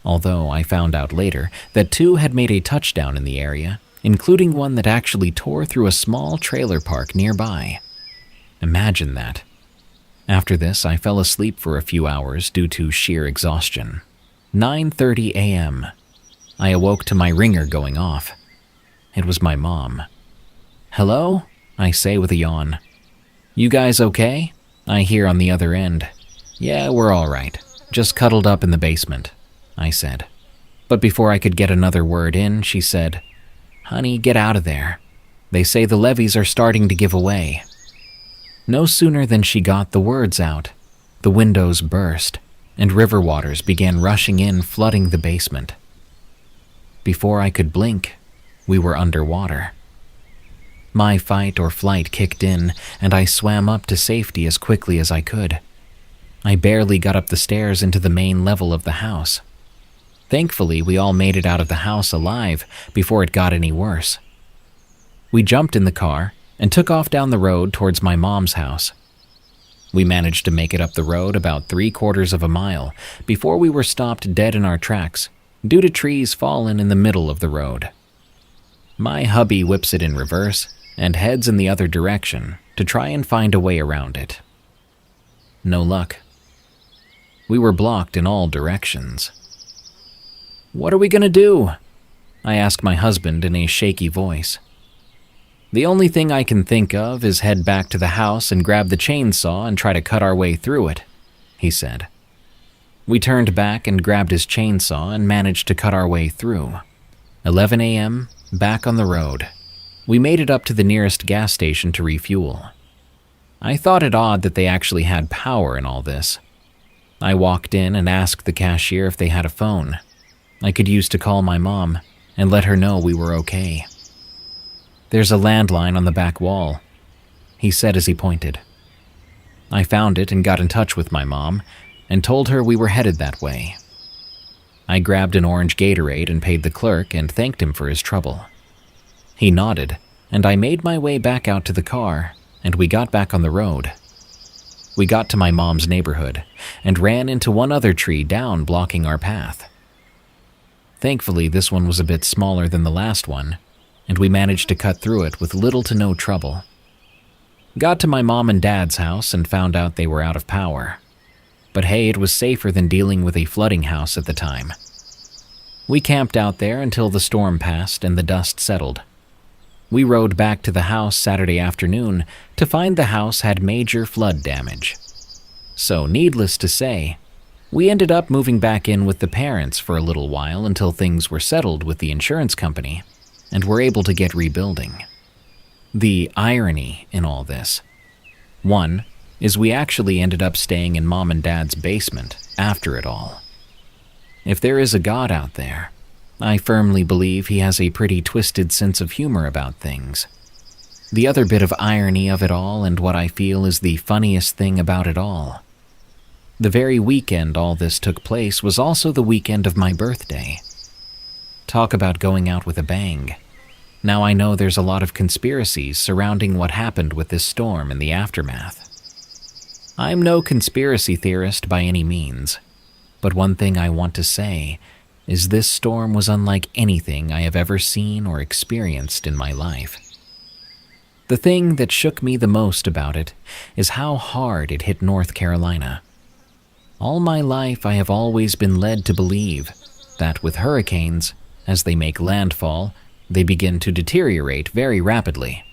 Although I found out later that 2 had made a touchdown in the area, including one that actually tore through a small trailer park nearby. Imagine that. After this, I fell asleep for a few hours due to sheer exhaustion. 9:30 a.m. I awoke to my ringer going off. It was my mom. "Hello?" I say with a yawn. "You guys okay?" I hear on the other end. "Yeah, we're all right. Just cuddled up in the basement," I said. But before I could get another word in, she said, "Honey, get out of there. They say the levees are starting to give away." No sooner than she got the words out, the windows burst, and river waters began rushing in, flooding the basement. Before I could blink, we were underwater. My fight or flight kicked in, and I swam up to safety as quickly as I could. I barely got up the stairs into the main level of the house. Thankfully, we all made it out of the house alive before it got any worse. We jumped in the car and took off down the road towards my mom's house. We managed to make it up the road about 3/4 of a mile before we were stopped dead in our tracks due to trees fallen in the middle of the road. My hubby whips it in reverse and heads in the other direction to try and find a way around it. No luck. We were blocked in all directions. "What are we gonna do?" I asked my husband in a shaky voice. "The only thing I can think of is head back to the house and grab the chainsaw and try to cut our way through it," he said. We turned back and grabbed his chainsaw and managed to cut our way through. 11 a.m., back on the road. We made it up to the nearest gas station to refuel. I thought it odd that they actually had power in all this. I walked in and asked the cashier if they had a phone I could use to call my mom and let her know we were okay. "There's a landline on the back wall," he said as he pointed. I found it and got in touch with my mom and told her we were headed that way. I grabbed an orange Gatorade and paid the clerk and thanked him for his trouble. He nodded, and I made my way back out to the car, and we got back on the road. We got to my mom's neighborhood and ran into one other tree down blocking our path. Thankfully, this one was a bit smaller than the last one, and we managed to cut through it with little to no trouble. Got to my mom and dad's house and found out they were out of power. But hey, it was safer than dealing with a flooding house at the time. We camped out there until the storm passed and the dust settled. We rode back to the house Saturday afternoon to find the house had major flood damage. So needless to say, we ended up moving back in with the parents for a little while until things were settled with the insurance company and were able to get rebuilding. The irony in all this. One is we actually ended up staying in Mom and Dad's basement after it all. If there is a God out there, I firmly believe he has a pretty twisted sense of humor about things. The other bit of irony of it all, and what I feel is the funniest thing about it all. The very weekend all this took place was also the weekend of my birthday. Talk about going out with a bang. Now I know there's a lot of conspiracies surrounding what happened with this storm in the aftermath. I'm no conspiracy theorist by any means, but one thing I want to say is this storm was unlike anything I have ever seen or experienced in my life. The thing that shook me the most about it is how hard it hit North Carolina. All my life I have always been led to believe that with hurricanes, as they make landfall, they begin to deteriorate very rapidly.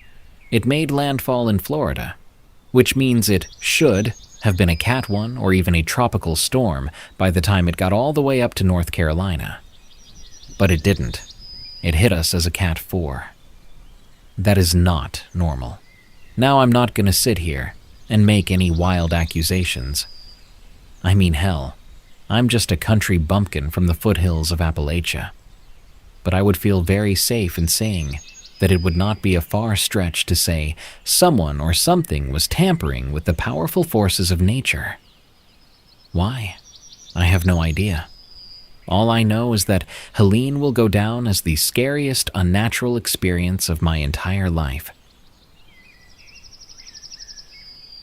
It made landfall in Florida, which means it should have been a Cat 1 or even a tropical storm by the time it got all the way up to North Carolina. But it didn't. It hit us as a Cat 4. That is not normal. Now I'm not going to sit here and make any wild accusations. I mean, hell, I'm just a country bumpkin from the foothills of Appalachia. But I would feel very safe in saying that it would not be a far stretch to say someone or something was tampering with the powerful forces of nature. Why? I have no idea. All I know is that Helene will go down as the scariest unnatural experience of my entire life.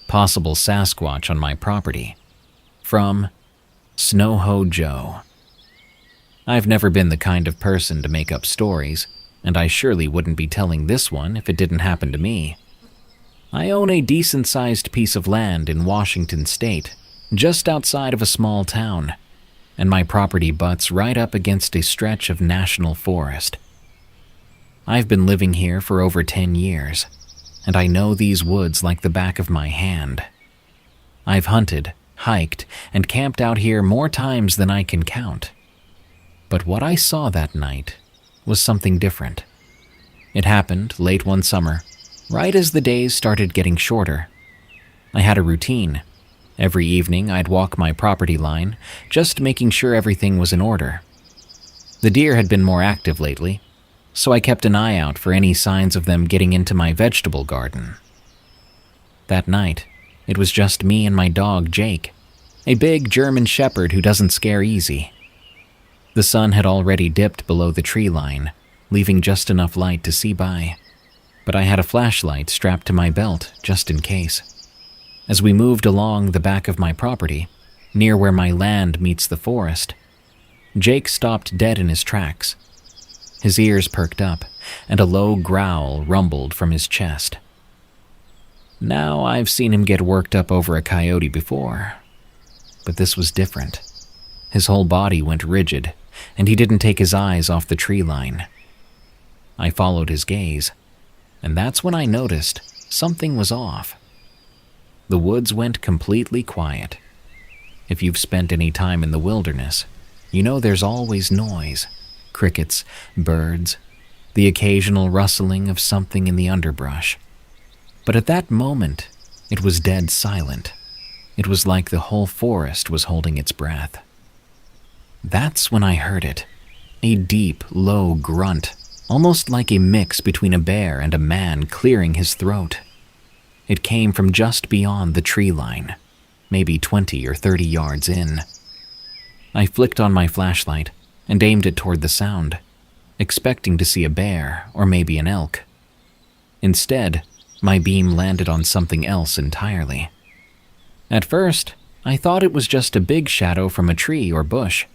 Possible Sasquatch on my property. From Snowho Joe. I've never been the kind of person to make up stories, and I surely wouldn't be telling this one if it didn't happen to me. I own a decent-sized piece of land in Washington State, just outside of a small town, and my property butts right up against a stretch of national forest. I've been living here for over 10 years, and I know these woods like the back of my hand. I've hunted, hiked, and camped out here more times than I can count. But what I saw that night was something different. It happened late one summer, right as the days started getting shorter. I had a routine. Every evening I'd walk my property line, just making sure everything was in order. The deer had been more active lately, so I kept an eye out for any signs of them getting into my vegetable garden. That night, it was just me and my dog Jake, a big German shepherd who doesn't scare easy. The sun had already dipped below the tree line, leaving just enough light to see by, but I had a flashlight strapped to my belt just in case. As we moved along the back of my property, near where my land meets the forest, Jake stopped dead in his tracks. His ears perked up, and a low growl rumbled from his chest. Now, I've seen him get worked up over a coyote before, but this was different. His whole body went rigid, and he didn't take his eyes off the tree line. I followed his gaze, and that's when I noticed something was off. The woods went completely quiet. If you've spent any time in the wilderness, you know there's always noise. Crickets, birds, the occasional rustling of something in the underbrush. But at that moment, it was dead silent. It was like the whole forest was holding its breath. That's when I heard it. A deep, low grunt, almost like a mix between a bear and a man clearing his throat. It came from just beyond the tree line, maybe 20 or 30 yards in. I flicked on my flashlight and aimed it toward the sound, expecting to see a bear or maybe an elk. Instead, my beam landed on something else entirely. At first, I thought it was just a big shadow from a tree or bush,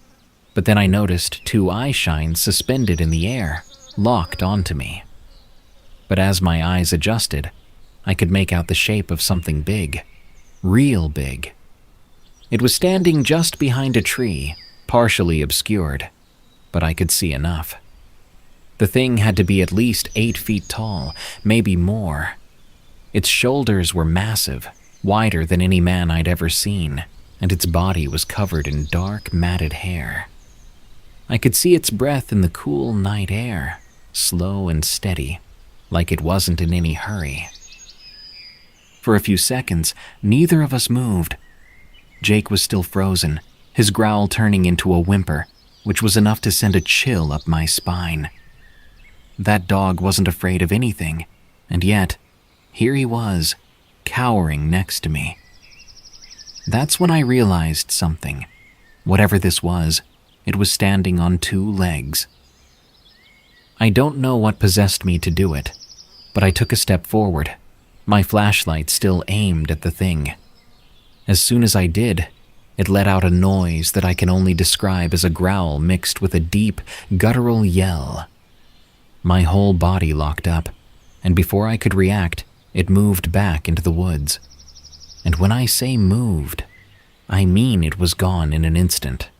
but then I noticed 2 eye shines suspended in the air, locked onto me. But as my eyes adjusted, I could make out the shape of something big, real big. It was standing just behind a tree, partially obscured, but I could see enough. The thing had to be at least 8 feet tall, maybe more. Its shoulders were massive, wider than any man I'd ever seen, and its body was covered in dark, matted hair. I could see its breath in the cool night air, slow and steady, like it wasn't in any hurry. For a few seconds, neither of us moved. Jake was still frozen, his growl turning into a whimper, which was enough to send a chill up my spine. That dog wasn't afraid of anything, and yet, here he was, cowering next to me. That's when I realized something. Whatever this was, it was standing on 2 legs. I don't know what possessed me to do it, but I took a step forward, my flashlight still aimed at the thing. As soon as I did, it let out a noise that I can only describe as a growl mixed with a deep, guttural yell. My whole body locked up, and before I could react, it moved back into the woods. And when I say moved, I mean it was gone in an instant.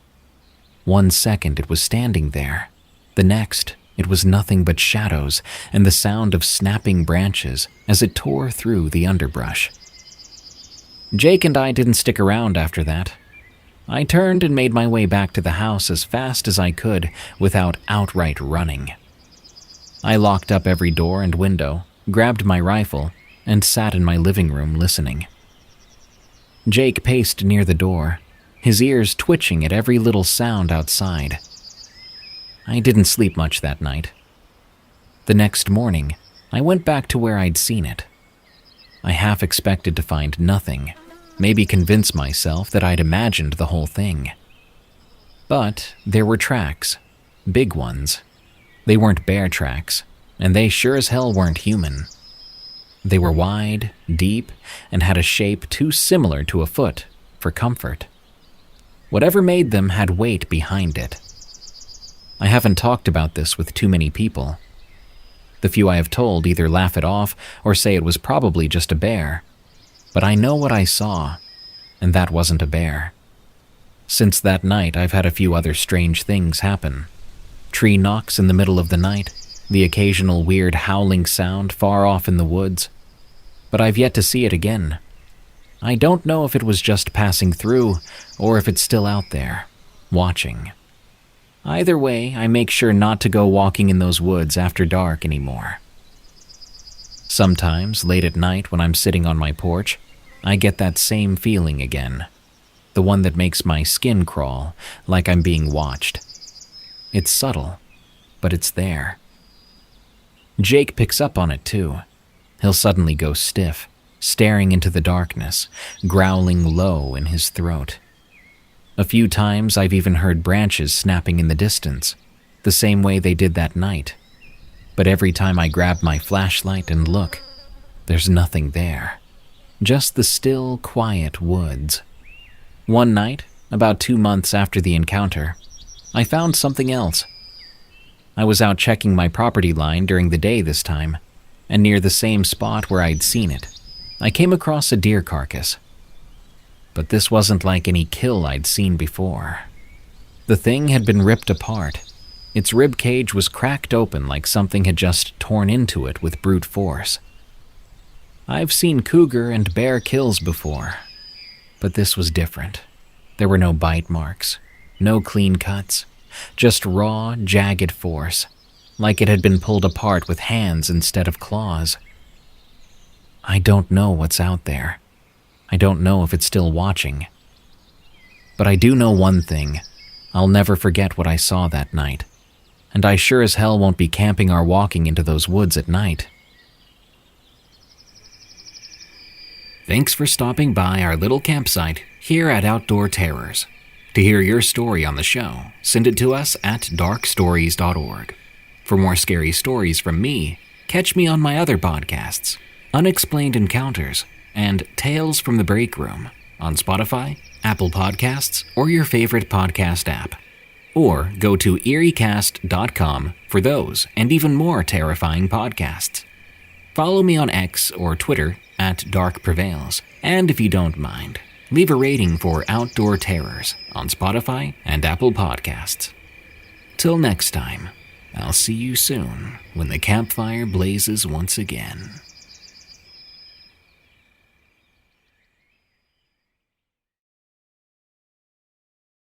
1 second it was standing there. The next, it was nothing but shadows and the sound of snapping branches as it tore through the underbrush. Jake and I didn't stick around after that. I turned and made my way back to the house as fast as I could without outright running. I locked up every door and window, grabbed my rifle, and sat in my living room listening. Jake paced near the door, his ears twitching at every little sound outside. I didn't sleep much that night. The next morning, I went back to where I'd seen it. I half expected to find nothing, maybe convince myself that I'd imagined the whole thing. But there were tracks, big ones. They weren't bear tracks, and they sure as hell weren't human. They were wide, deep, and had a shape too similar to a foot for comfort. Whatever made them had weight behind it. I haven't talked about this with too many people. The few I have told either laugh it off or say it was probably just a bear. But I know what I saw, and that wasn't a bear. Since that night, I've had a few other strange things happen. Tree knocks in the middle of the night, the occasional weird howling sound far off in the woods. But I've yet to see it again. I don't know if it was just passing through or if it's still out there, watching. Either way, I make sure not to go walking in those woods after dark anymore. Sometimes, late at night when I'm sitting on my porch, I get that same feeling again. The one that makes my skin crawl, like I'm being watched. It's subtle, but it's there. Jake picks up on it too. He'll suddenly go stiff, staring into the darkness, growling low in his throat. A few times I've even heard branches snapping in the distance, the same way they did that night. But every time I grab my flashlight and look, there's nothing there. Just the still, quiet woods. One night, about 2 months after the encounter, I found something else. I was out checking my property line during the day this time, and near the same spot where I'd seen it, I came across a deer carcass. But this wasn't like any kill I'd seen before. The thing had been ripped apart. Its rib cage was cracked open like something had just torn into it with brute force. I've seen cougar and bear kills before, but this was different. There were no bite marks, no clean cuts, just raw, jagged force, like it had been pulled apart with hands instead of claws. I don't know what's out there. I don't know if it's still watching. But I do know one thing. I'll never forget what I saw that night. And I sure as hell won't be camping or walking into those woods at night. Thanks for stopping by our little campsite here at Outdoor Terrors. To hear your story on the show, send it to us at darkstories.org. For more scary stories from me, catch me on my other podcasts, Unexplained Encounters and Tales from the Break Room on Spotify, Apple Podcasts, or your favorite podcast app. Or go to eeriecast.com for those and even more terrifying podcasts. Follow me on X or Twitter at Prevails, and if you don't mind, leave a rating for Outdoor Terrors on Spotify and Apple Podcasts. Till next time, I'll see you soon when the campfire blazes once again.